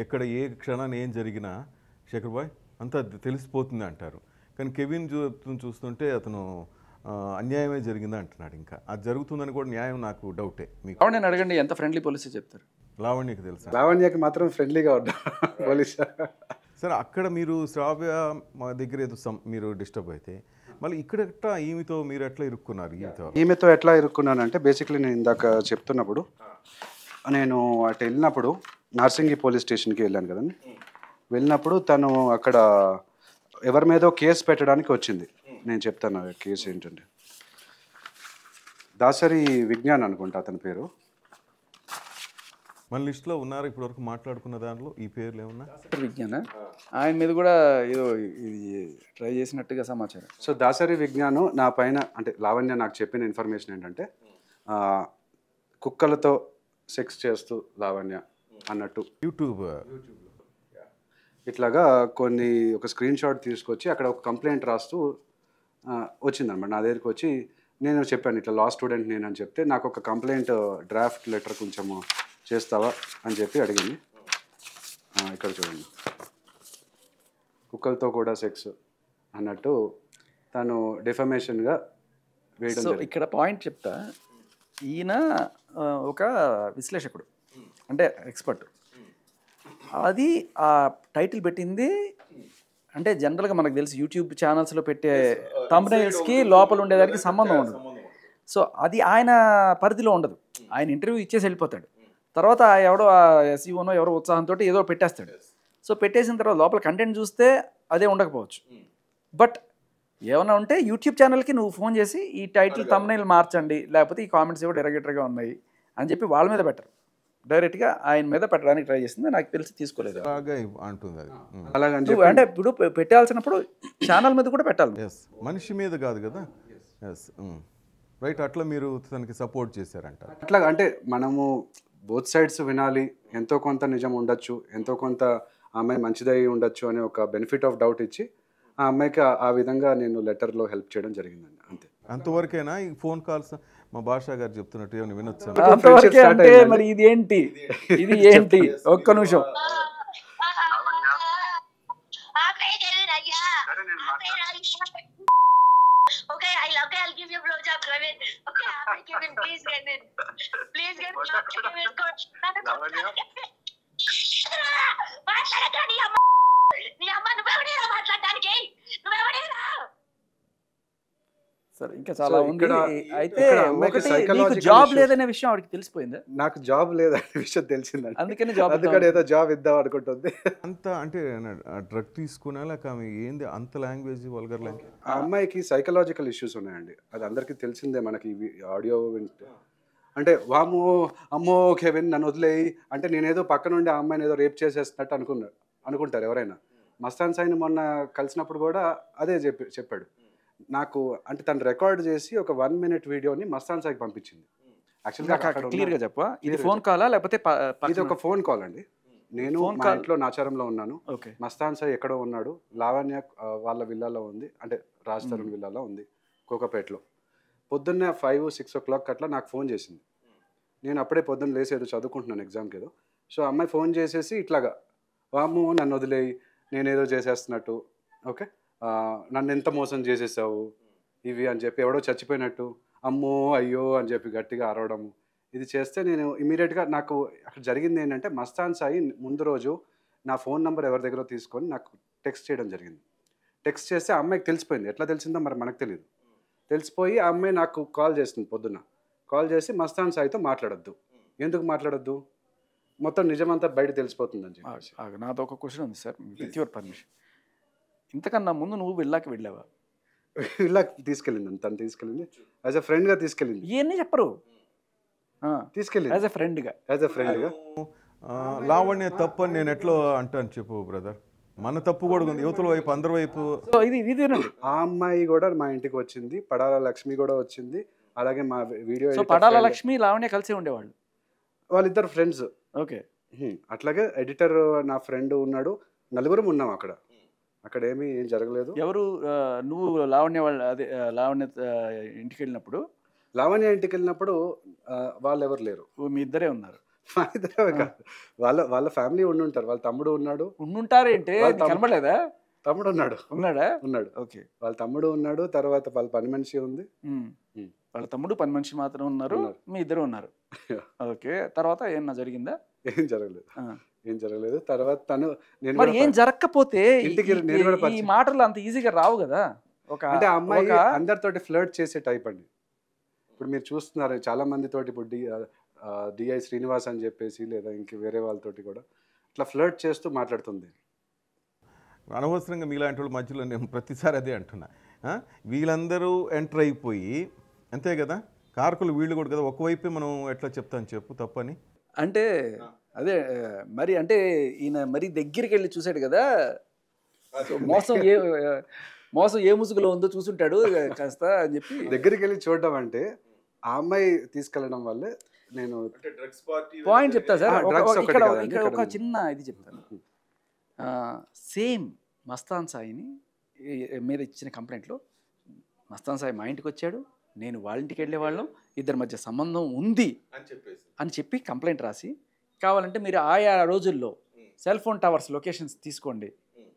ఎక్కడ ఏ క్షణాన్ని ఏం జరిగినా శేఖర్ భాయ్ అంతా తెలిసిపోతుంది అంటారు. కానీ కెవిన్ చూస్తుంటే అతను అన్యాయమే జరిగింది అంటున్నాడు. ఇంకా అది జరుగుతుందని కూడా న్యాయం నాకు డౌటే. మీకు నేను అడగండి, ఎంత ఫ్రెండ్లీ పోలీసే చెప్తారు? లావణ్యకి తెలుసా? లావణ్యకి మాత్రం ఫ్రెండ్లీగా ఉంటా పోలీస్. సరే అక్కడ మీరు శ్రావ్య మా దగ్గర ఏదో మీరు డిస్టర్బ్ అయితే మళ్ళీ ఇక్కడ ఎట్లా ఈమెతో మీరు ఎట్లా ఇరుక్కున్నారు? ఈమెతో ఎట్లా ఇరుక్కున్నానంటే బేసిక్లీ నేను ఇందాక చెప్తున్నప్పుడు నేను అటు వెళ్ళినప్పుడు నార్సింగి పోలీస్ స్టేషన్కి వెళ్ళాను కదండి. వెళ్ళినప్పుడు తను అక్కడ ఎవరి మీదో కేసు పెట్టడానికి వచ్చింది. నేను చెప్తాను కేసు ఏంటంటే, దాసరి విజ్ఞాన్ అనుకుంటా అతని పేరు. మన లిస్ట్లో ఉన్నారు ఇప్పటివరకు మాట్లాడుకున్న దాంట్లో ఈ పేర్లు ఏమన్నా? విజ్ఞాన ఆయన మీద కూడా ఏదో ఇది ట్రై చేసినట్టుగా సమాచారం. సో దాసరి విజ్ఞాను నా పైన, అంటే లావణ్య నాకు చెప్పిన ఇన్ఫర్మేషన్ ఏంటంటే కుక్కలతో సెక్స్ చేస్తూ లావణ్య అన్నట్టు యూట్యూబ్ ఇట్లాగా కొన్ని ఒక స్క్రీన్ షాట్ తీసుకొచ్చి అక్కడ ఒక కంప్లైంట్ రాస్తూ వచ్చిందన్నమాట నా దగ్గరికి వచ్చి. నేను చెప్పాను ఇట్లా లా స్టూడెంట్ నేను అని చెప్తే, నాకు ఒక కంప్లైంట్ డ్రాఫ్ట్ లెటర్ కొంచెము చేస్తావా అని చెప్పి అడిగింది. ఇక్కడ చూడండి, కుక్కలతో కూడా సెక్స్ అన్నట్టు తను డిఫమేషన్గా వేయడం. సో ఇక్కడ పాయింట్ చెప్తా, ఈయన ఒక విశ్లేషకుడు అంటే ఎక్స్పర్ట్. అది ఆ టైటిల్ పెట్టింది అంటే జనరల్గా మనకు తెలుసు యూట్యూబ్ ఛానల్స్లో పెట్టే థంబ్నెయిల్స్కి లోపల ఉండేదానికి సంబంధం ఉండదు. సో అది ఆయన పరిధిలో ఉండదు. ఆయన ఇంటర్వ్యూ ఇచ్చేసి వెళ్ళిపోతాడు. తర్వాత ఎవడో ఎస్ఈఓనో ఎవరో ఉత్సాహంతో ఏదో పెట్టేస్తాడు. సో పెట్టేసిన తర్వాత లోపల కంటెంట్ చూస్తే అదే ఉండకపోవచ్చు. బట్ ఏమన్నా ఉంటే యూట్యూబ్ ఛానల్కి నువ్వు ఫోన్ చేసి ఈ టైటిల్ థంబ్నెయిల్ మార్చండి, లేకపోతే ఈ కామెంట్స్ ఏవో డెరగేటర్గా ఉన్నాయి అని చెప్పి వాళ్ళ మీద పెట్టరు, డైరెక్ట్గా ఆయన మీద పెట్టడానికి ట్రై చేస్తుంది. నాకు తెలిసి తీసుకోలేదు అంటుంది. అంటే ఇప్పుడు పెట్టాల్సినప్పుడు ఛానల్ మీద కూడా పెట్టాలి. ఎస్, మనిషి మీద కాదు కదా. Yes, right. అట్లా మీరు తనకి సపోర్ట్ చేశారంట. అట్లా అంటే మనము బోత్ సైడ్స్ వినాలి. ఎంతో కొంత నిజం ఉండొచ్చు, ఎంతో కొంత ఆ అమ్మాయి మంచిదై ఉండొచ్చు అనే ఒక బెనిఫిట్ ఆఫ్ డౌట్ ఇచ్చి ఆ అమ్మాయికి ఆ విధంగా నేను లెటర్లో హెల్ప్ చేయడం జరిగిందండి. అంతే. అంతవరకేనా? ఈ ఫోన్ కాల్స్ మా భాషా గారు చెప్తున్నట్టు ఏమైనా వినొచ్చు? అంతవరకే అంటే మరి ఇది ఏంటి, ఇది ఏంటి? ఒక్క నిమిషం. Okay, I'll give you a blowjob, Praveen. Okay, Kevin, please get in. Please get in. మాట్లాడకండి అమ్మ. నీ అమ్మ నువ్వెవడిరా మాట్లాడడానికి? నువ్వెవడిరా? సరే, ఇంకా చాలా ఉంది. అయితే ఒకటి జాబ్ లేదనే విషయం ఆవిడకి తెలిసిపోయిందా? నాకు జాబ్ లేదనే విషయం తెలిసిందండి. అందుకని ఏదో జాబ్ ఇద్దాం అనుకుంటుంది. అంత అంటే డ్రగ్ తీసుకున్నా లేక ఏంది అంత లాంగ్వేజ్, వల్గర్ లాంగ్వేజ్? ఆ అమ్మాయికి సైకలాజికల్ ఇష్యూస్ ఉన్నాయండి. అది అందరికీ తెలిసిందే. మనకి ఆడియో వింటే అంటే వామో అమ్మో కెవిన్ నన్ను వదిలేయి అంటే నేనేదో పక్క నుండి ఆ అమ్మాయిని ఏదో రేప్ చేసేస్తున్నట్టు అనుకుంటారు ఎవరైనా. మస్తాన్ సాయిని మొన్న కలిసినప్పుడు కూడా అదే చెప్పాడు నాకు. అంటే తను రికార్డ్ చేసి ఒక 1 minute వీడియోని మస్తాన్ సాయికి పంపించింది. యాక్చువల్గా క్లియర్గా చెప్పా, ఇది ఫోన్ కాలా లేకపోతే ఇది ఒక ఫోన్ కాల్ అండి. నేను మా ఇంట్లో నాచారంలో ఉన్నాను, మస్తాన్ సాయి ఎక్కడో ఉన్నాడు, లావణ్య వాళ్ళ విల్లాలో ఉంది, అంటే రాజ్ తరుణ్ విల్లాలో ఉంది కోకపేటలో. పొద్దున్నే 5-6 o'clock అట్లా నాకు ఫోన్ చేసింది. నేను అప్పుడే పొద్దున్న లేసేదో చదువుకుంటున్నాను ఎగ్జామ్కి ఏదో. సో అమ్మాయి ఫోన్ చేసేసి ఇట్లాగా వాము నన్ను వదిలేయి నేనేదో చేసేస్తున్నట్టు, ఓకే నన్ను ఎంత మోసం చేసేసావు ఇవి అని చెప్పి, ఎవడో చచ్చిపోయినట్టు అమ్మో అయ్యో అని చెప్పి గట్టిగా అరవడము. ఇది చేస్తే నేను ఇమీడియట్గా నాకు అక్కడ జరిగింది ఏంటంటే, మస్తాన్ సాయి ముందు రోజు నా ఫోన్ నెంబర్ ఎవరి దగ్గర తీసుకొని నాకు టెక్స్ట్ చేయడం జరిగింది. టెక్స్ట్ చేస్తే ఆ అమ్మాయికి తెలిసిపోయింది. ఎట్లా తెలిసిందో మరి మనకు తెలియదు. తెలిసిపోయి ఆ అమ్మాయి నాకు కాల్ చేస్తుంది పొద్దున్న. కాల్ చేసి మస్తాన్ సాయితో మాట్లాడొద్దు, ఎందుకు మాట్లాడొద్దు, మొత్తం నిజమంతా బయట తెలిసిపోతుందని చెప్పి. నాతో ఒక క్వశ్చన్ ఉంది సార్, విత్ యువర్ పర్మిషన్. ఇంతకన్నా ముందు నువ్వు వెళ్ళావా? విల్లాకి తీసుకెళ్ళింది, తను తీసుకెళ్ళింది యాజ్ అ ఫ్రెండ్గా తీసుకెళ్ళింది. ఇవన్నీ చెప్పరు, తీసుకెళ్ళింది యాజ్ అ ఫ్రెండ్గా. లావణ్య తప్పు అని నేను ఎట్లా అంటాను చెప్పు బ్రదర్. మన తప్పు కూడా ఉంది, యువతల వైపు అందరి వైపు. ఆ అమ్మాయి కూడా మా ఇంటికి వచ్చింది, పడాల లక్ష్మి కూడా వచ్చింది, అలాగే మా వీడియో పడాల లక్ష్మి లావణ్య కలిసి ఉండేవాళ్ళు, వాళ్ళిద్దరు ఫ్రెండ్స్. ఓకే. అట్లాగే ఎడిటర్ నా ఫ్రెండ్ ఉన్నాడు, నలుగురం ఉన్నాం అక్కడ. అక్కడ ఏమీ ఏం జరగలేదు. ఎవరు నువ్వు లావణ్య వాళ్ళ అదే లావణ్య ఇంటికి వెళ్ళినప్పుడు? లావణ్య ఇంటికి వెళ్ళినప్పుడు వాళ్ళు ఎవరు లేరు, మీ ఇద్దరే ఉన్నారు. మా ఇద్దరే కాదు, వాళ్ళ ఫ్యామిలీ ఉండుంటారు. వాళ్ళ తమ్ముడు ఉన్నాడు. ఉండుంటారేంటే కనబడలేదా? తమ్ముడు ఉన్నాడు. ఓకే. వాళ్ళ తమ్ముడు ఉన్నాడు, తర్వాత వాళ్ళ పని మనిషి ఉంది. వాళ్ళ తమ్ముడు పని మనిషి మాత్రం ఉన్నారు, మీ ఇద్దరు ఉన్నారు. ఓకే. తర్వాత ఏమన్నా జరిగిందా? ఏం జరగలేదు. తర్వాత తను మరి ఏం జరగకపోతే ఈ మాటలు అంత ఈజీగా రావు కదా. అంటే ఆ అమ్మాయి అందరితోటి ఫ్లర్ట్ చేసే టైప్ అండి. ఇప్పుడు మీరు చూస్తున్నారు చాలా మందితోటి, ఇప్పుడు డిఐ శ్రీనివాస్ అని చెప్పేసి లేదా ఇంక వేరే వాళ్ళతోటి కూడా ఇట్లా ఫ్లర్ట్ చేస్తూ మాట్లాడుతుంది. అనవసరంగా మీలాంటి వాళ్ళ మధ్యలో నేను ప్రతిసారి అదే అంటున్నా. వీళ్ళందరూ ఎంటర్ అయిపోయి అంతే కదా, కారకులు వీళ్ళు కూడా కదా, ఒకవైపే మనం ఎట్లా చెప్తాను చెప్పు తప్పని. అంటే అదే మరి అంటే ఈయన మరి దగ్గరికి వెళ్ళి చూశాడు కదా, మోసం ఏ ముసుగులో ఉందో చూసుంటాడు కాస్త అని చెప్పి దగ్గరికి వెళ్ళి చూడడం అంటే ఆ అమ్మాయి తీసుకెళ్ళడం వల్లే. నేను పాయింట్ చెప్తా సార్, ఇక్కడ ఒక చిన్న ఇది చెప్తాను. సేమ్ మస్తాన్ సాయిని మీద ఇచ్చిన కంప్లైంట్లో మస్తాన్ సాయి మా ఇంటికి వచ్చాడు, నేను వాళ్ళ ఇంటికి వెళ్ళేవాళ్ళం, ఇద్దరి మధ్య సంబంధం ఉంది అని చెప్పి కంప్లైంట్ రాసి, కావాలంటే మీరు ఆయా రోజుల్లో సెల్ ఫోన్ టవర్స్ లొకేషన్స్ తీసుకోండి,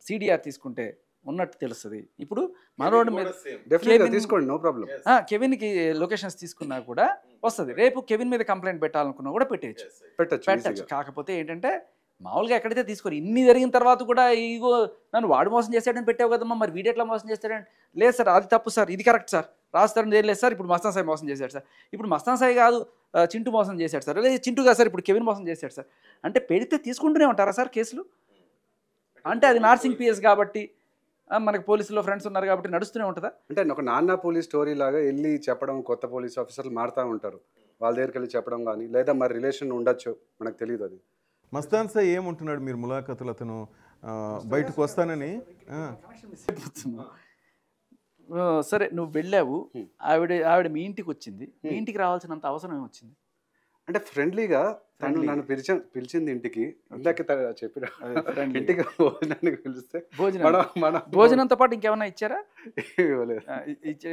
సిడిఆర్ తీసుకుంటే ఉన్నట్టు తెలుస్తుంది. ఇప్పుడు మనోడి మీద తీసుకోండి, నో ప్రాబ్లం. కెవిన్కి లొకేషన్స్ తీసుకున్నా కూడా వస్తుంది. రేపు కెవిన్ మీద కంప్లైంట్ పెట్టాలనుకున్నా కూడా పెట్టచ్చు. కాకపోతే ఏంటంటే మామూలుగా ఎక్కడైతే తీసుకోరు, ఇన్ని జరిగిన తర్వాత కూడా ఇగో నన్ను వాడు మోసం చేశాడని పెట్టావు కదమ్మా, మరి వీడు ఎట్లా మోసం చేస్తాడని. లేదు సార్ అది తప్పు సార్, ఇది కరెక్ట్ సార్, రాస్తారని లేదు సార్, ఇప్పుడు మస్తాన్ సాయి మోసం చేశాడు సార్, ఇప్పుడు మస్తాన్ సాయి కాదు చింటూ మోసం చేశాడు సార్, లేదు చింటూ కాదు సార్ ఇప్పుడు కెవిన్ మోసం చేశాడు సార్ అంటే పెడితే తీసుకుంటూనే ఉంటారా సార్ కేసులు? అంటే అది నార్సింగ్ పిఎస్ కాబట్టి మనకి పోలీసులో ఫ్రెండ్స్ ఉన్నారు కాబట్టి నడుస్తూనే ఉంటుందా? అంటే ఒక నాన్న పోలీస్ స్టోరీ లాగా వెళ్ళి చెప్పడం, కొత్త పోలీస్ ఆఫీసర్లు మారుతూ ఉంటారు, వాళ్ళ దగ్గరికి వెళ్ళి చెప్పడం కానీ, లేదా మరి రిలేషన్ ఉండొచ్చు, మనకు తెలియదు. అది మస్తాన్ సాయి ఏముంటున్నాడు మీరు ములాఖతులు, అతను బయటకు వస్తానని సరే నువ్వు వెళ్ళావు, ఆవిడ మీ ఇంటికి వచ్చింది, మీ ఇంటికి రావాల్సినంత అవసరం ఏమొచ్చింది? అంటే ఫ్రెండ్లీగా తను నన్ను పిలిచింది ఇంటికి, ఇందాక చెప్పిన ఇంటికి భోజనానికి పిలిస్తే భోజనంతో పాటు ఇంకేమన్నా ఇచ్చారా?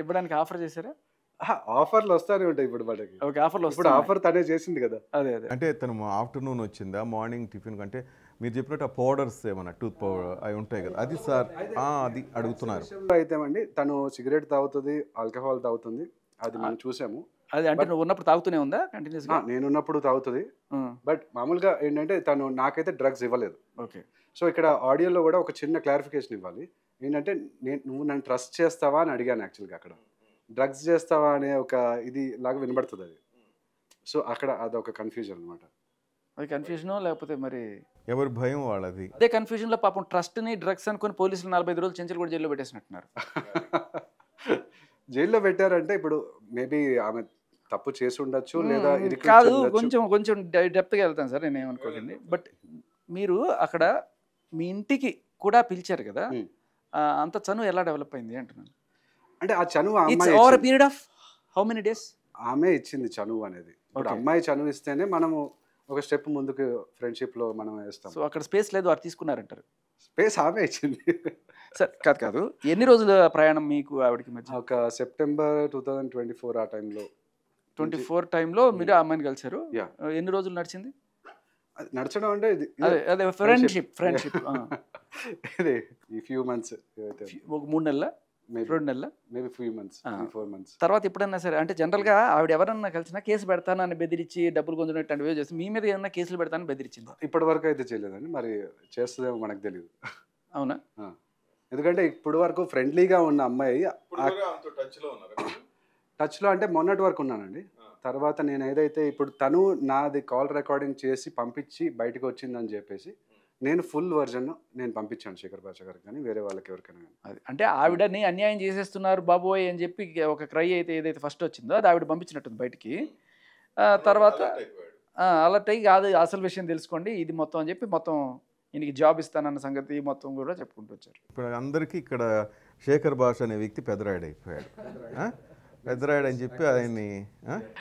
ఇవ్వడానికి ఆఫర్ చేశారా? ఆఫర్లు వస్తానే ఉంటాయి ఇప్పుడు మనకి. ఓకే, ఆఫర్లు ఇప్పుడు ఆఫర్ తనే చేసింది కదా. అదే అంటే తను ఆఫ్టర్నూన్ వచ్చిందా, మార్నింగ్ టిఫిన్ కంటే మీరు చెప్పినట్టు ఆ పౌడర్స్ ఏమన్నా టూత్ పౌడర్ అవి ఉంటాయి కదా, అది సార్ అది అడుగుతున్నారు. అయితే అండి తను సిగరెట్ తాగుతుంది, ఆల్కహాల్ తాగుతుంది, అది మనం చూసాము. అది అంటే నువ్వు ఉన్నప్పుడు తాగుతూనే ఉందా కంటిన్యూస్ గా? నేను ఉన్నప్పుడు తాగుతుంది, బట్ మామూలుగా ఏంటంటే తను నాకైతే డ్రగ్స్ ఇవ్వలేదు. ఓకే, సో ఇక్కడ ఆడియోలో కూడా ఒక చిన్న క్లారిఫికేషన్ ఇవ్వాలి. ఏంటంటే నువ్వు నన్ను ట్రస్ట్ చేస్తావా అని అడిగాను యాక్చువల్గా. అక్కడ డ్రగ్స్ చేస్తావా అనే ఒక ఇది లాగా వినబడుతుంది అది. సో అక్కడ అదొక కన్ఫ్యూజన్ అనమాట. అది కన్ఫ్యూజన్ లేకపోతే మరి ఎవరి భయం వాళ్ళది. అదే కన్ఫ్యూజన్ లో పాపం ట్రస్ట్ ని డ్రగ్స్ అనుకుని పోలీసులు 45 రోజులు చెంచలు కూడా జైల్లో పెట్టేసినట్టున్నారు. జైల్లో పెట్టారంటే ఇప్పుడు మేబీ ఆమె తప్పు చేసి ఉండొచ్చు, లేదా కాదు, కొంచెం డెప్త్గా వెళ్తాను సార్, నేను ఏమనుకోకండి. బట్ మీరు అక్కడ మీ ఇంటికి కూడా పిలిచారు కదా, అంత చనువు ఎలా డెవలప్ అయింది అంటున్నాను. అంటే ఆ చనువు over period of how many days ఆమె ఇచ్చింది చనువు అనేది. ఇప్పుడు అమ్మాయి చనువు ఇస్తేనే మనము ఒక స్టెప్ ముందుకు ఫ్రెండ్షిప్ లో మనం వేస్తాం. సో అక్కడ స్పేస్ లేదు, వారు తీసుకున్నారంటారు. స్పేస్ ఆమె ఇచ్చింది సార్. కాదు, ఎన్ని రోజుల ప్రయాణం మీకు ఆవిడకి మధ్య? ఒక సెప్టెంబర్ 2024 ఆ టైంలో. 24 టైంలో మీరు ఆ అమ్మాయిని కలిసారు. ఎన్ని రోజులు నడిచింది? నడచడం అంటే అదే ఫ్రెండ్షిప్ ఇది ఈ ఫ్యూ మంత్స్, ఒక 3 నెలల 2 నెలల మేబీ ఫ్యూ మంత్స్, 4 మంత్స్ తర్వాత ఎప్పుడన్నా సరే అంటే జనరల్గా ఆవిడ ఎవరన్నా కలిసినా కేసు పెడతానని బెదిరించి డబ్బులు కొంచెం చేసి మీ మీద ఏమన్నా కేసులు పెడతానని బెదిరించింది? ఇప్పటి వరకు అయితే చేయలేదండి, మరి చేస్తుందేమో మనకు తెలియదు. అవునా? ఎందుకంటే ఇప్పుడు వరకు ఫ్రెండ్లీగా ఉన్న అమ్మాయి టచ్లో అంటే మొన్నటి వరకు ఉన్నానండి. తర్వాత నేను ఏదైతే ఇప్పుడు తను నాది కాల్ రికార్డింగ్ చేసి పంపించి బయటకు వచ్చిందని చెప్పేసి నేను ఫుల్ వర్జన్ నేను పంపించాను శేఖర్ భాష గారికి కానీ వేరే వాళ్ళకి ఎవరికైనా. అది అంటే ఆవిడని అన్యాయం చేసేస్తున్నారు బాబోయ్ అని చెప్పి ఒక క్రై అయితే ఏదైతే ఫస్ట్ వచ్చిందో అది ఆవిడ పంపించినట్టుంది బయటికి. తర్వాత అలర్ట్ అయ్యి కాదు అసలు విషయం తెలుసుకోండి ఇది మొత్తం అని చెప్పి మొత్తం ఈయనకి జాబ్ ఇస్తానన్న సంగతి మొత్తం కూడా చెప్పుకుంటూ వచ్చారు. ఇప్పుడు అందరికీ ఇక్కడ శేఖర్ భాష అనే వ్యక్తి పెద్దరాయుడు అయిపోయాడు. పెద్దరాయుడు అని చెప్పి ఆయన్ని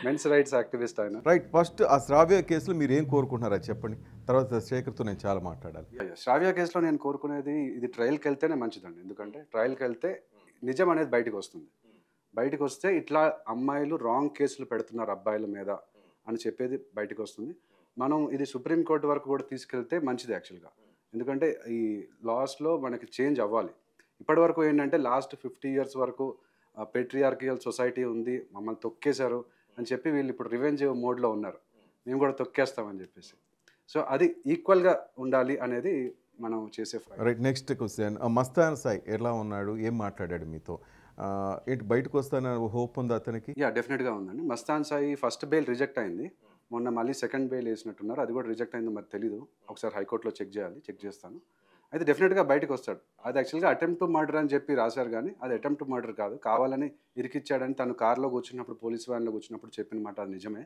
మెన్స్ రైట్స్ యాక్టివిస్ట్ ఆయన. రైట్, ఫస్ట్ ఆ శ్రావ్య కేసులో మీరు ఏం కోరుకుంటున్నారో చెప్పండి, తర్వాత శేఖర్తో నేను చాలా మాట్లాడాలి. శ్రావ్య కేసులో నేను కోరుకునేది ఇది ట్రయల్కి వెళ్తేనే మంచిదండి. ఎందుకంటే ట్రయల్కి వెళ్తే నిజం అనేది బయటకు వస్తుంది. బయటకు వస్తే ఇట్లా అమ్మాయిలు రాంగ్ కేసులు పెడుతున్నారు అబ్బాయిల మీద అని చెప్పేది బయటకు వస్తుంది. మనం ఇది సుప్రీంకోర్టు వరకు కూడా తీసుకెళ్తే మంచిది యాక్చువల్గా. ఎందుకంటే ఈ లాస్లో మనకి చేంజ్ అవ్వాలి. ఇప్పటి వరకు ఏంటంటే లాస్ట్ 50 years వరకు పేట్రియార్కియల్ సొసైటీ ఉంది, మమ్మల్ని తొక్కేశారు అని చెప్పి వీళ్ళు ఇప్పుడు రివెంజ్ మోడ్లో ఉన్నారు, మేము కూడా తొక్కేస్తామని చెప్పేసి. సో అది ఈక్వల్గా ఉండాలి అనేది మనం చేసే. Right, next question, Mastan Sai ఎలా ఉన్నాడు, ఏం మాట్లాడాడు మీతో? ఏంటి బయటకు వస్తానని హోప్ ఉందా అతనికి? యా డెఫినెట్గా ఉందండి. Mastan Sai first bail reject అయింది, మొన్న మళ్ళీ సెకండ్ బెయిల్ వేసినట్టున్నారు, అది కూడా రిజెక్ట్ అయిందో మరి తెలీదు, ఒకసారి హైకోర్టులో చెక్ చేస్తాను. అయితే డెఫినెట్గా బయటకు వస్తాడు. అది యాక్చువల్గా అటెంప్ట్ టు మర్డర్ అని చెప్పి రాశారు, కానీ అది అటెంప్ట్ టు మర్డర్ కాదు, కావాలని ఇరికిచ్చాడని తను కార్లో కూర్చున్నప్పుడు, పోలీస్ వ్యాన్లో కూర్చున్నప్పుడు చెప్పిన మాట అది నిజమే,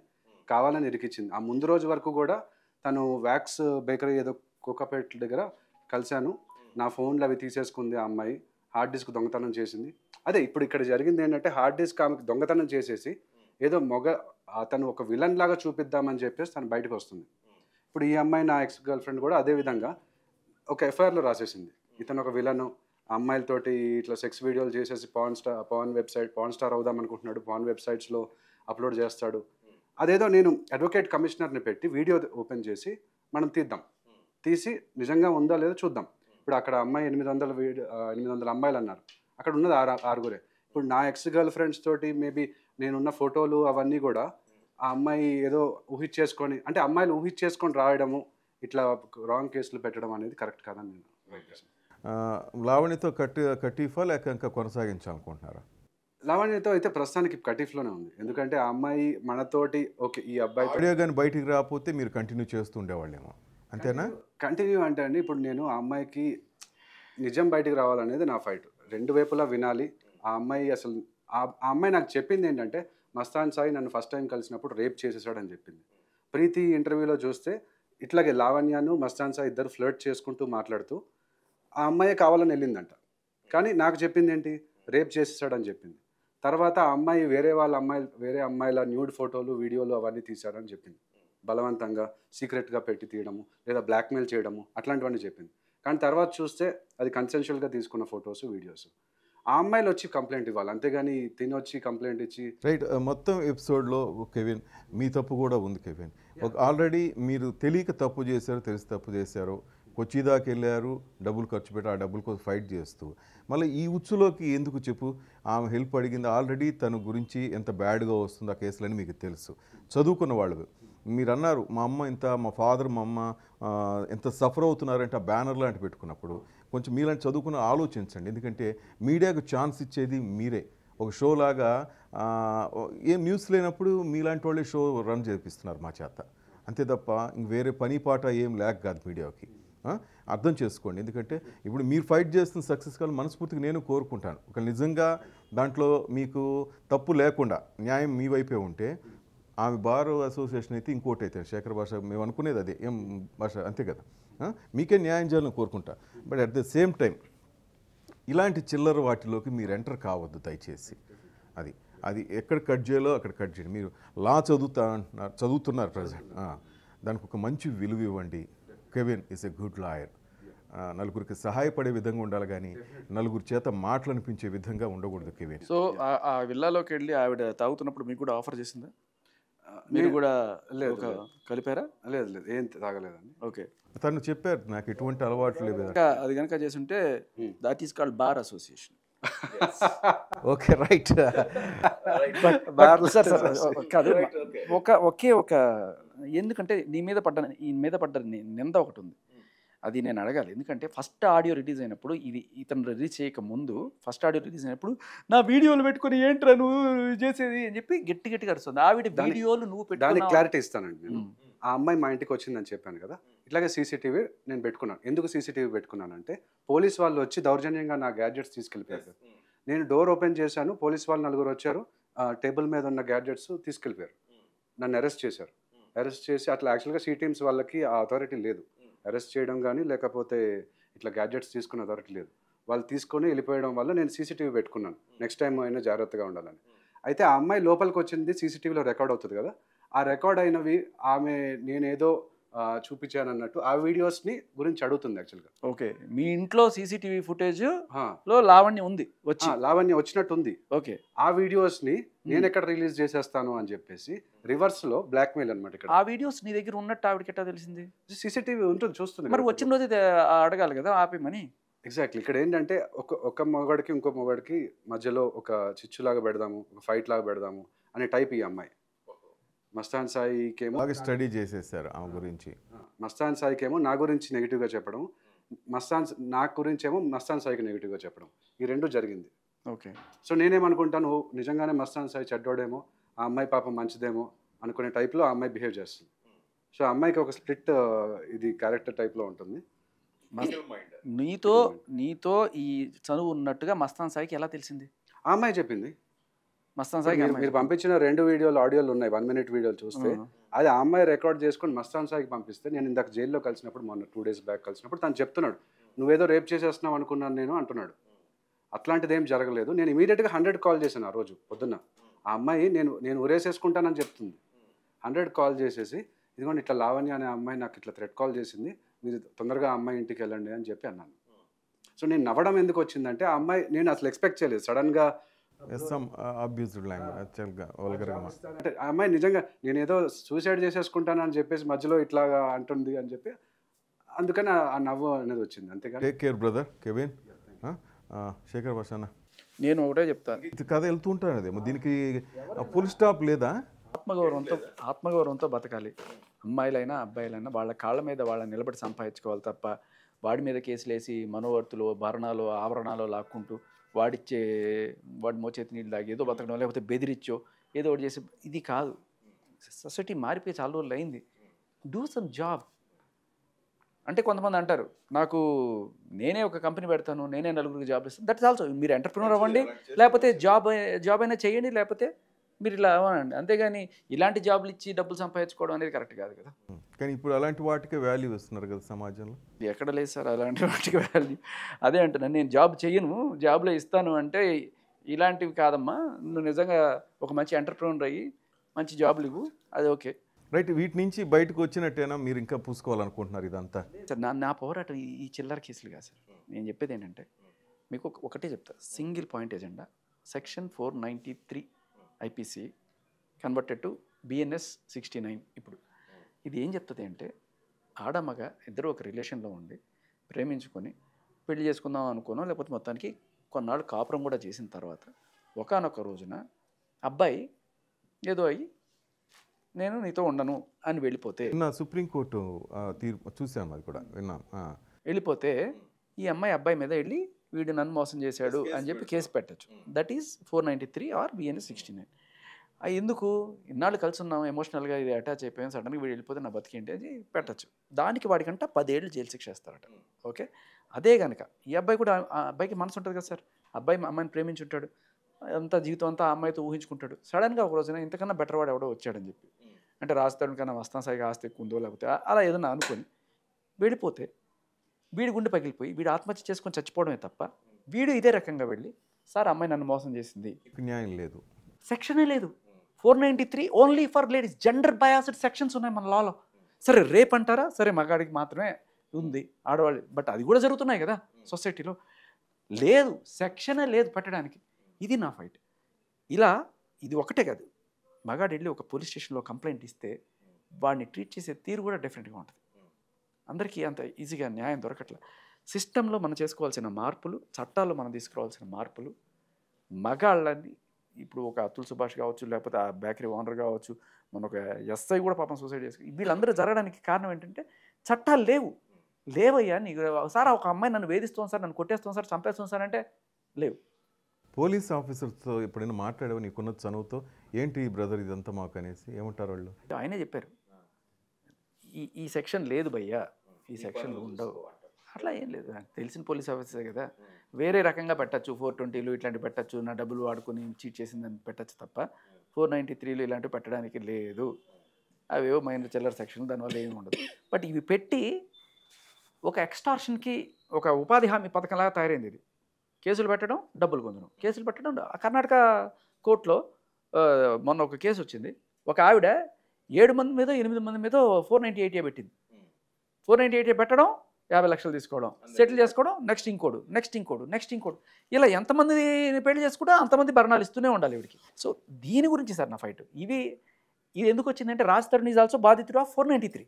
కావాలని ఇరికిచ్చింది. ఆ ముందు రోజు వరకు కూడా తను వ్యాక్స్ బేకరీ ఏదో కోకాపేట దగ్గర కలిశాను, నా ఫోన్లు అవి తీసేసుకుంది ఆ అమ్మాయి, హార్డ్ డిస్క్ దొంగతనం చేసింది. అదే ఇప్పుడు ఇక్కడ జరిగింది ఏంటంటే హార్డ్ డిస్క్ ఆమెకు దొంగతనం చేసేసి ఏదో అతను ఒక విలన్ లాగా చూపిద్దామని చెప్పేసి తను బయటకు వస్తుంది. ఇప్పుడు ఈ అమ్మాయి నా ఎక్స్ గర్ల్ ఫ్రెండ్ కూడా అదే విధంగా ఒక ఎఫ్ఐఆర్లో రాసేసింది, ఇతను ఒక విలను, అమ్మాయిలతోటి ఇట్లా సెక్స్ వీడియోలు చేసేసి పాన్ స్టార్ అవుదాం అనుకుంటున్నాడు, పాన్ వెబ్సైట్స్లో అప్లోడ్ చేస్తాడు. అదేదో నేను అడ్వకేట్ కమిషనర్ని పెట్టి వీడియో ఓపెన్ చేసి మనం తీసి నిజంగా ఉందో లేదో చూద్దాం. ఇప్పుడు అక్కడ అమ్మాయి 800 అమ్మాయిలు అన్నారు, అక్కడ ఉన్నది 6 ఇప్పుడు నా ఎక్స్ గర్ల్ ఫ్రెండ్స్ తోటి మేబీ నేనున్న ఫోటోలు అవన్నీ కూడా ఆ అమ్మాయి ఏదో ఊహించేసుకొని, అంటే అమ్మాయిలు ఊహించేసుకొని రాయడము, ఇట్లా రాంగ్ కేసులు పెట్టడం అనేది కరెక్ట్ కాదని నేను లావణ్యతో కటీఫా లేక ఇంకా కొనసాగించాలనుకుంటున్నారా? లావణ్యతో అయితే ప్రస్తుతానికి కటీఫ్లోనే ఉంది, ఎందుకంటే ఆ అమ్మాయి మనతోటి ఓకే ఈ అబ్బాయి ఆడియో కానీ బయటికి రాకపోతే మీరు కంటిన్యూ చేస్తూ ఉండేవాళ్ళేమో, అంతేనా? కంటిన్యూ అంటే అండి, ఇప్పుడు నేను ఆ అమ్మాయికి నిజం బయటికి రావాలనేది నా ఫైట్, రెండు వైపులా వినాలి. ఆ అమ్మాయి అసలు ఆ అమ్మాయి నాకు చెప్పింది ఏంటంటే, మస్తాన్ సాయి నన్ను ఫస్ట్ టైం కలిసినప్పుడు రేప్ చేసేసాడని చెప్పింది. ప్రీతి ఇంటర్వ్యూలో చూస్తే ఇట్లాగే లావణ్యను మస్తాన్ సాయి ఇద్దరు ఫ్లర్ట్ చేసుకుంటూ మాట్లాడుతూ ఆ అమ్మాయి కావాలని వెళ్ళిందంట, కానీ నాకు చెప్పింది ఏంటి, రేప్ చేసేసాడని చెప్పింది. తర్వాత ఆ అమ్మాయి వేరే అమ్మాయిల న్యూడ్ ఫోటోలు వీడియోలు అవన్నీ తీశాడని చెప్పింది, బలవంతంగా సీక్రెట్గా పెట్టి తీయడము లేదా బ్లాక్మెయిల్ చేయడము అట్లాంటివన్నీ చెప్పింది. కానీ తర్వాత చూస్తే అది కన్సెన్షువల్గా తీసుకున్న ఫొటోస్ వీడియోస్. ఆ అమ్మాయిలు వచ్చి కంప్లైంట్ ఇవ్వాలి, అంతేగాని తినొచ్చి కంప్లైంట్ ఇచ్చి రైట్. మొత్తం ఎపిసోడ్లో కెవిన్ మీ తప్పు కూడా ఉంది కెవిన్. ఆల్రెడీ మీరు తెలియక తప్పు చేశారు, తెలిసి తప్పు చేశారు, కొచ్చి దాకా వెళ్ళారు, డబ్బులు ఖర్చు పెట్టి ఆ డబ్బుల కోసం ఫైట్ చేస్తూ మళ్ళీ ఈ ఉచ్చులోకి ఎందుకు చెప్పు? ఆమె హెల్ప్ అడిగింది, ఆల్రెడీ తన గురించి ఎంత బ్యాడ్గా వస్తుంది ఆ కేసులని మీకు తెలుసు, చదువుకున్న వాళ్ళు. మీరు అన్నారు మా అమ్మ ఇంత, మా ఫాదర్ మా అమ్మ ఎంత సఫర్ అవుతున్నారంటే ఆ బ్యానర్ లాంటి పెట్టుకున్నప్పుడు కొంచెం మీలాంటి చదువుకున్న ఆలోచించండి, ఎందుకంటే మీడియాకు ఛాన్స్ ఇచ్చేది మీరే. ఒక షో లాగా ఏం న్యూస్ లేనప్పుడు మీలాంటి వాళ్ళే షో రన్ చేపిస్తున్నారు మా చేత, అంతే తప్ప ఇంక వేరే పని పాట ఏం లేక కాదు మీడియాకి. అర్థం చేసుకోండి, ఎందుకంటే ఇప్పుడు మీరు ఫైట్ చేస్తున్న సక్సెస్ కావాలి మనస్ఫూర్తిగా నేను కోరుకుంటాను. ఒక నిజంగా దాంట్లో మీకు తప్పు లేకుండా న్యాయం మీ వైపే ఉంటే, ఆమె బార్ అసోసియేషన్ అయితే ఇంకోటి అయితే శేఖర్ భాష మేము అనుకునేది అదే, ఏం భాష అంతే కదా, మీకే న్యాయం చేయాలని కోరుకుంటా. But at the same time ఇలాంటి చిల్లర వాటిలోకి మీరు ఎంటర్ కావద్దు దయచేసి. అది ఎక్కడ కట్ చేయాలో అక్కడ కట్ చేయండి. మీరు లా చదువుతున్నారు ప్రజెంట్, దానికి ఒక మంచి విలువ ఇవ్వండి. Kevin is a good lawyer, నలుగురికి సహాయపడే విధంగా ఉండాలి, కానీ నలుగురి చేత మాటలు అనిపించే విధంగా ఉండకూడదు కెవిన్. సో ఆ విల్లాలోకి వెళ్ళి ఆవిడ తాగుతున్నప్పుడు మీకు కూడా ఆఫర్ చేసిందా? మీరు కూడా లేదు కలిపారా? లేదు ఏం తాగలేదండి. ఓకే, తను చెప్పారు నాకు ఎటువంటి అలవాట్లు లేవు. అది కనుక చేస్తుంటే that is called bar association. Okay right. కాదు, ఒక ఎందుకంటే ఈయన మీద పడ్డ నింద ఒకటి ఉంది, అది నేను అడగాలి. ఎందుకంటే ఫస్ట్ ఆడియో రిలీజ్ అయినప్పుడు, ఇది ఇతను రిలీజ్ చేయక ముందు ఫస్ట్ ఆడియో రిలీజ్ అయినప్పుడు నా వీడియోలు పెట్టుకుని ఏంట్రా నువ్వు చేసేది అని చెప్పి గట్టిగా అరుస్తుంది. ఆవిడ వీడియోలు నువ్వు దానికి క్లారిటీ ఇస్తానండి నేను. ఆ అమ్మాయి మా ఇంటికి వచ్చిందని చెప్పాను కదా, ఇట్లాగే సీసీటీవీ నేను పెట్టుకున్నాను. ఎందుకు సీసీటీవీ పెట్టుకున్నానంటే, పోలీస్ వాళ్ళు వచ్చి దౌర్జన్యంగా నా గ్యాడ్జెట్స్ తీసుకెళ్ళిపోయారు. నేను డోర్ ఓపెన్ చేశాను, పోలీస్ వాళ్ళు 4 వచ్చారు, టేబుల్ మీద ఉన్న గ్యాడ్జెట్స్ తీసుకెళ్ళిపోయారు, నన్ను అరెస్ట్ చేశారు. అరెస్ట్ చేసి అట్లా యాక్చువల్గా సి టీమ్స్ వాళ్ళకి ఆ అథారిటీ లేదు, అరెస్ట్ చేయడం కానీ లేకపోతే ఇట్లా గ్యాడ్జెట్స్ తీసుకున్న అథారిటీ లేదు. వాళ్ళు తీసుకొని వెళ్ళిపోయడం వల్ల నేను సీసీటీవీ పెట్టుకున్నాను, నెక్స్ట్ టైం అయినా జాగ్రత్తగా ఉండాలని. అయితే ఆ అమ్మాయి లోపలికి వచ్చింది, సీసీటీవీలో రికార్డ్ అవుతుంది కదా, ఆ రికార్డ్ అయినవి ఆమె నేనేదో చూపించాను అన్నట్టు ఆ వీడియోస్ని గురించి అడుగుతుంది యాక్చువల్గా. ఓకే, మీ ఇంట్లో సీసీటీవీ ఫుటేజ్ లో లావణ్య ఉంది, లావణ్య వచ్చినట్టు ఉంది. ఓకే, ఆ వీడియోస్ని నేను ఎక్కడ రిలీజ్ చేసేస్తాను అని చెప్పేసి రివర్స్లో బ్లాక్మెయిల్ అనమాట. ఇక్కడ ఆ వీడియోస్ నీ దగ్గర ఉన్నట్టు ఆవిడకి ఎట్లా తెలిసింది? సీసీటీవీ ఉంటుంది, చూస్తుంది. మరి వచ్చిన రోజు అడగాలి కదా ఆపేమని. ఎగ్జాక్ట్లీ. ఇక్కడ ఏంటంటే ఒక మొగాడికి ఇంకో మొగాడికి మధ్యలో ఒక చిచ్చులాగా పెడదాము, ఒక ఫైట్ లాగా పెడదాము అనే టైప్ ఈ అమ్మాయి. మస్తాన్ సాయికేమో స్టడీ చేసేసారు ఆమె గురించి, మస్తాన్ సాయికేమో నా గురించి నెగిటివ్గా చెప్పడం, నా గురించి ఏమో మస్తాన్ సాయికి నెగిటివ్గా చెప్పడం, ఈ రెండు జరిగింది. ఓకే. సో నేనేమనుకుంటాను నిజంగానే మస్తాన్ సాయి చెడ్డోడేమో, ఆ అమ్మాయి పాపం మంచిదేమో అనుకునే టైప్లో ఆ అమ్మాయి బిహేవ్ చేస్తుంది. సో ఆ అమ్మాయికి ఒక స్ప్లిట్ ఇది క్యారెక్టర్ టైప్లో ఉంటుంది. నీతో ఈ చనువు ఉన్నట్టుగా మస్తాన్ సాయికి ఎలా తెలిసింది? ఆ అమ్మాయి చెప్పింది. మస్తాన్ సాయికి మీరు పంపించిన 2 వీడియోలు ఆడియోలు ఉన్నాయి, 1 minute వీడియోలు చూస్తే అది ఆ అమ్మాయి రికార్డ్ చేసుకొని మస్తాన్ సాయికి పంపిస్తే, నేను ఇందాక జైల్లో కలిసినప్పుడు మొన్న 2 days బ్యాక్ కలిసినప్పుడు తను చెప్తున్నాడు, నువ్వేదో రేప్ చేసేస్తున్నావు అనుకున్నాను నేను అంటున్నాడు. అట్లాంటిది ఏం జరగలేదు. నేను ఇమీడియట్గా 100 కాల్ చేశాను ఆ రోజు పొద్దున్న. ఆ అమ్మాయి నేను ఉరేసేసుకుంటానని చెప్తుంది. 100 కాల్ చేసేసి, ఇదిగోండి ఇట్లా లావణ్య అనే అమ్మాయి నాకు ఇట్లా థ్రెట్ కాల్ చేసింది, మీరు తొందరగా ఆ అమ్మాయి ఇంటికి వెళ్ళండి అని చెప్పి అన్నాను. సో నేను నవ్వడం ఎందుకు వచ్చిందంటే, ఆ అమ్మాయి నేను అసలు ఎక్స్పెక్ట్ చేయలేదు సడన్గా అంటే ఆ అమ్మాయి నిజంగా నేను ఏదో సూసైడ్ చేసేసుకుంటాను అని చెప్పేసి మధ్యలో ఇట్లాగా అంటుంది అని చెప్పి, అందుకని ఆ నవ్వు అనేది వచ్చింది. అంతేగాని take care brother Kevin. Shekhar Bhasha నేను ఒకటే చెప్తాను, ఇది కథ వెళ్తూ ఉంటాను. అదేమో దీనికి ఫుల్ స్టాప్ లేదా? ఆత్మగౌరవంతో బతకాలి. అమ్మాయిలైనా అబ్బాయిలైనా వాళ్ళ కాళ్ళ మీద వాళ్ళని నిలబడి సంపాదించుకోవాలి తప్ప వాడి మీద కేసులు వేసి మనోవర్తులు భరణాలు ఆభరణాలు లాక్కుంటూ వాడి మోచేతి నీళ్ళు తాగి ఏదో బతకడం, లేకపోతే బెదిరించో ఏదో ఒకటి చేసి, ఇది కాదు. సొసైటీ మారిపోయి చాలా రోజులు అయింది. Do some job. అంటే కొంతమంది అంటారు, నాకు నేనే ఒక కంపెనీ పెడతాను, నేనే నలుగురికి జాబ్ ఇస్తాను. దట్ ఇస్ ఆల్సో, మీరు ఎంటర్ప్రినర్ అవ్వండి, లేకపోతే జాబ్ అయినా చేయండి, లేకపోతే మీరు ఇలా అవ్వనండి. అంతేగాని ఇలాంటి జాబులు ఇచ్చి డబ్బులు సంపాదించుకోవడం అనేది కరెక్ట్ కాదు కదా. కానీ ఇప్పుడు అలాంటి వాటికే వాల్యూ ఇస్తున్నారు కదా సమాజంలో. ఎక్కడ లేదు సార్ అలాంటి వాటికి వాల్యూ. అదే అంటున్నాను, నేను జాబ్ చెయ్యను, జాబ్లో ఇస్తాను అంటే ఇలాంటివి కాదమ్మా, నువ్వు నిజంగా ఒక మంచి ఎంటర్ప్రినర్ అయ్యి మంచి జాబులు ఇవ్వు, అది ఓకే. రైట్. వీటి నుంచి బయటకు వచ్చినట్టేనా మీరు ఇంకా పూసుకోవాలనుకుంటున్నారు ఇదంతా? సార్ నా పోరాటం ఈ చిల్లర కేసులు కాదు సార్. నేను చెప్పేది ఏంటంటే, మీకు ఒకటే చెప్తా, single point agenda. Section 493 IPC converted to BNS 69. ఇప్పుడు ఇది ఏం చెప్తుంది అంటే, ఆడమగ ఇద్దరు ఒక రిలేషన్లో ఉండి ప్రేమించుకొని పెళ్లి చేసుకుందాం అనుకోనో, లేకపోతే మొత్తానికి కొన్నాళ్ళు కాపురం కూడా చేసిన తర్వాత ఒకానొక రోజున అబ్బాయి ఏదో అయ్యి నేను నీతో ఉండను అని వెళ్ళిపోతే, సుప్రీంకోర్టు తీర్పు చూసాను, అది కూడా విన్నాం. వెళ్ళిపోతే ఈ అబ్బాయి మీద వెళ్ళి వీడు నన్ను మోసం చేశాడు అని చెప్పి కేసు పెట్టచ్చు. That is 493 or BNS 69. ఎందుకు ఇన్నాళ్ళు కలిసి ఉన్నాం, ఎమోషనల్గా ఇది అటాచ్ అయిపోయాం, సడన్గా వీడు వెళ్ళిపోతే నా బతికేంటి అని పెట్టచ్చు. దానికి వాడికంట 10 ఏళ్ళు జైలు శిక్ష వేస్తారట. ఓకే. అదే కనుక ఈ అబ్బాయి కూడా, ఆ అబ్బాయికి మనసు ఉంటుంది కదా సార్, అమ్మాయిని ప్రేమించుంటాడు, అంతా జీవితం అంతా ఆ అమ్మాయితో ఊహించుకుంటాడు. సడన్గా ఒక రోజున ఇంతకన్నా బెటర్ వాడు ఎవడో వచ్చాడని చెప్పి, అంటే రాస్తాడు కన్నా మస్తాన్ సాయిగా ఆస్తి ఎక్కువ ఉందో లేకపోతే అలా ఏదన్నా అనుకొని వెళ్ళిపోతే, వీడి గుండె పగిలిపోయి వీడు ఆత్మహత్య చేసుకొని చచ్చిపోవడమే తప్ప, వీడు ఇదే రకంగా వెళ్ళి సార్ అమ్మాయి నన్ను మోసం చేసింది, న్యాయం లేదు, సెక్షనే లేదు. 493 only for ladies. Gender biased sections ఉన్నాయి మన లాలో. సరే రేప్ అంటారా, సరే మగాడికి మాత్రమే ఉంది, ఆడవాళ్ళు, బట్ అది కూడా జరుగుతున్నాయి కదా సొసైటీలో. లేదు, సెక్షనే లేదు పెట్టడానికి. ఇది నా ఫైట్. ఇలా ఇది ఒకటే కాదు, మగాడు వెళ్ళి ఒక పోలీస్ స్టేషన్లో కంప్లైంట్ ఇస్తే వాడిని ట్రీట్ చేసే తీరు కూడా డిఫరెంట్గా ఉంటుంది. అందరికీ అంత ఈజీగా న్యాయం దొరకట్లే. సిస్టంలో మనం చేసుకోవాల్సిన మార్పులు, చట్టాల్లో మనం తీసుకురావాల్సిన మార్పులు, మగాళ్ళని ఇప్పుడు ఒక అతుల్ సుభాష్ కావచ్చు, లేకపోతే ఆ బేకరీ ఓనర్ కావచ్చు, మన ఒక SI కూడా పాపం సూసైడ్ చేసుకుని, వీళ్ళందరూ జరగడానికి కారణం ఏంటంటే చట్టాలు లేవయ్యా. నీకు సార్ ఒక అమ్మాయి నన్ను వేధిస్తాను సార్, నన్ను కొట్టేస్తాను సార్, చంపేస్తాను సార్ అంటే లేవు. పోలీస్ ఆఫీసర్తో ఎప్పుడైనా మాట్లాడావు నీకున్న చనువుతో, ఏంటి బ్రదర్ ఇదంతా మాకు అనేసి ఏమంటారు వాళ్ళు? ఆయనే చెప్పారు, ఈ సెక్షన్ లేదు భయ్యా, ఈ సెక్షన్ ఉండవు, అట్లా ఏం లేదు. తెలిసిన పోలీస్ ఆఫీసర్ కదా, వేరే రకంగా పెట్టచ్చు, 420లు ఇట్లాంటివి పెట్టచ్చు, నా డబ్బులు వాడుకొని చీట్ చేసిందని పెట్టచ్చు తప్ప 493లు ఇలాంటివి పెట్టడానికి లేదు. అవేవో మైనర్ చిల్లర సెక్షన్, దానివల్ల ఏమి ఉండదు. బట్ ఇవి పెట్టి ఒక ఎక్స్టార్షన్కి ఒక ఉపాధి హామీ పథకంలాగా తయారైంది ఇది. కేసులు పెట్టడం, డబ్బులు పొందడం, కేసులు పెట్టడం. కర్ణాటక కోర్టులో మొన్న ఒక కేసు వచ్చింది, ఒక ఆవిడ 7 మంది మీద 8 మంది మీద 498 పెట్టింది. 498 పెట్టడం, 50 లక్షలు తీసుకోవడం, సెటిల్ చేసుకోవడం, నెక్స్ట్ ఇంకోడు, ఇలా ఎంతమంది పెళ్లి చేసుకుంటే అంతమంది భరణాలు ఇస్తూనే ఉండాలి వీడికి. సో దీని గురించి సార్ నా ఫైట్. ఇది ఎందుకు వచ్చిందంటే, రాజ్ తరుణ్ ఈజ్ ఆల్సో బాధితుడు ఆఫ్ 493.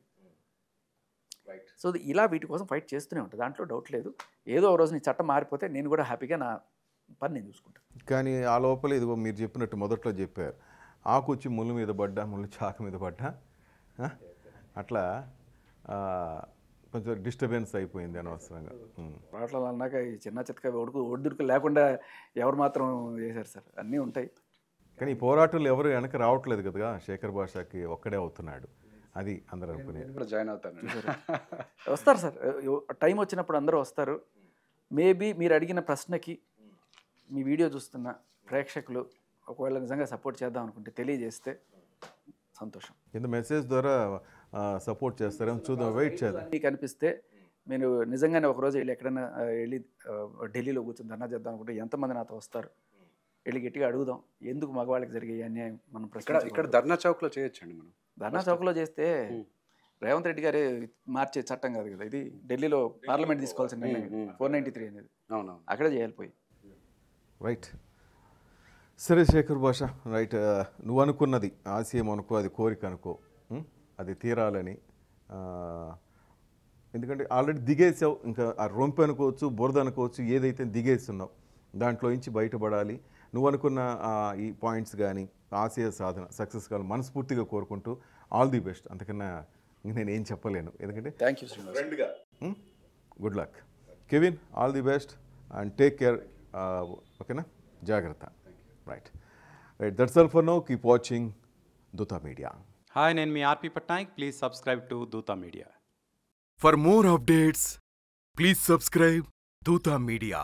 సో ఇలా వీటి కోసం ఫైట్ చేస్తూనే ఉంటుంది, దాంట్లో డౌట్ లేదు. ఏదో ఒక రోజు నీ చట్టం మారిపోతే నేను కూడా హ్యాపీగా నా పని నేను చూసుకుంటాను. కానీ ఆ లోపల ఇదిగో మీరు చెప్పినట్టు మొదట్లో చెప్పారు, ఆకు వచ్చి ముళ్ళు మీద పడ్డా, ముళ్ళు చాకు మీద పడ్డా, అట్లా కొంచెం డిస్టర్బెన్స్ అయిపోయింది అనవసరంగా. పాటలు అన్నాక ఈ చిన్న చితక ఒడిదుడుకు లేకుండా ఎవరు మాత్రం చేశారు సార్, అన్నీ ఉంటాయి. కానీ ఈ పోరాటంలో ఎవరు వెనక రావట్లేదు కదా, శేఖర్ భాషకి ఒక్కడే అవుతున్నాడు, అది అందరూ అనుకునేది. కూడా జాయిన్ అవుతాను. వస్తారు సార్, టైం వచ్చినప్పుడు అందరూ వస్తారు. మేబీ మీరు అడిగిన ప్రశ్నకి మీ వీడియో చూస్తున్న ప్రేక్షకులు ఒకవేళ నిజంగా సపోర్ట్ చేద్దాం అనుకుంటే తెలియజేస్తే సంతోషం. కింద మెసేజ్ ద్వారా సపోర్ట్ చేస్తారేమో చూద్దాం, వెయిట్ చేద్దాం. మీకు అనిపిస్తే నేను నిజంగానే ఒకరోజు వెళ్ళి ఎక్కడైనా వెళ్ళి ఢిల్లీలో కూర్చొని ధర్నా చేద్దాం అనుకుంటే ఎంతమంది నాతో వస్తారు, వెళ్ళి గట్టిగా అడుగుదాం ఎందుకు మగవాళ్ళకి జరిగే అన్యాయం మనం ఇక్కడ ధర్నా చౌక్లో చేయొచ్చండి. మనం ధర్నా చౌక్లో చేస్తే రేవంత్ రెడ్డి గారే మార్చే చట్టం కాదు కదా ఇది, ఢిల్లీలో పార్లమెంట్ తీసుకోవాల్సిన 493 అనేది, అవును అక్కడే చేయాలిపోయి. రైట్, సరే శేఖర్ భాష, రైట్. నువ్వు అనుకున్నది ఆశయం అనుకో, అది కోరిక అనుకో, అది తీరాలని. ఎందుకంటే ఆల్రెడీ దిగేసావు, ఇంకా ఆ రొంపు అనుకోవచ్చు, బురద అనుకోవచ్చు, ఏదైతే దిగేస్తున్నావు దాంట్లో నుంచి బయటపడాలి. నువ్వు అనుకున్న ఈ పాయింట్స్ కానీ ఆశయ సాధన సక్సెస్ కావాలి మనస్ఫూర్తిగా కోరుకుంటూ ఆల్ ది బెస్ట్. అంతకన్నా నేను ఏం చెప్పలేను, ఎందుకంటే థ్యాంక్ యూ ఫ్రెండ్గా. Good luck Kevin, all the best and take care. ఓకేనా, జాగ్రత్త. Right, that's all for now. Keep watching Dootha media. Hi, నేను మీ RP Patnaik. Please subscribe to Dootha media. For more updates, please subscribe Dota Media.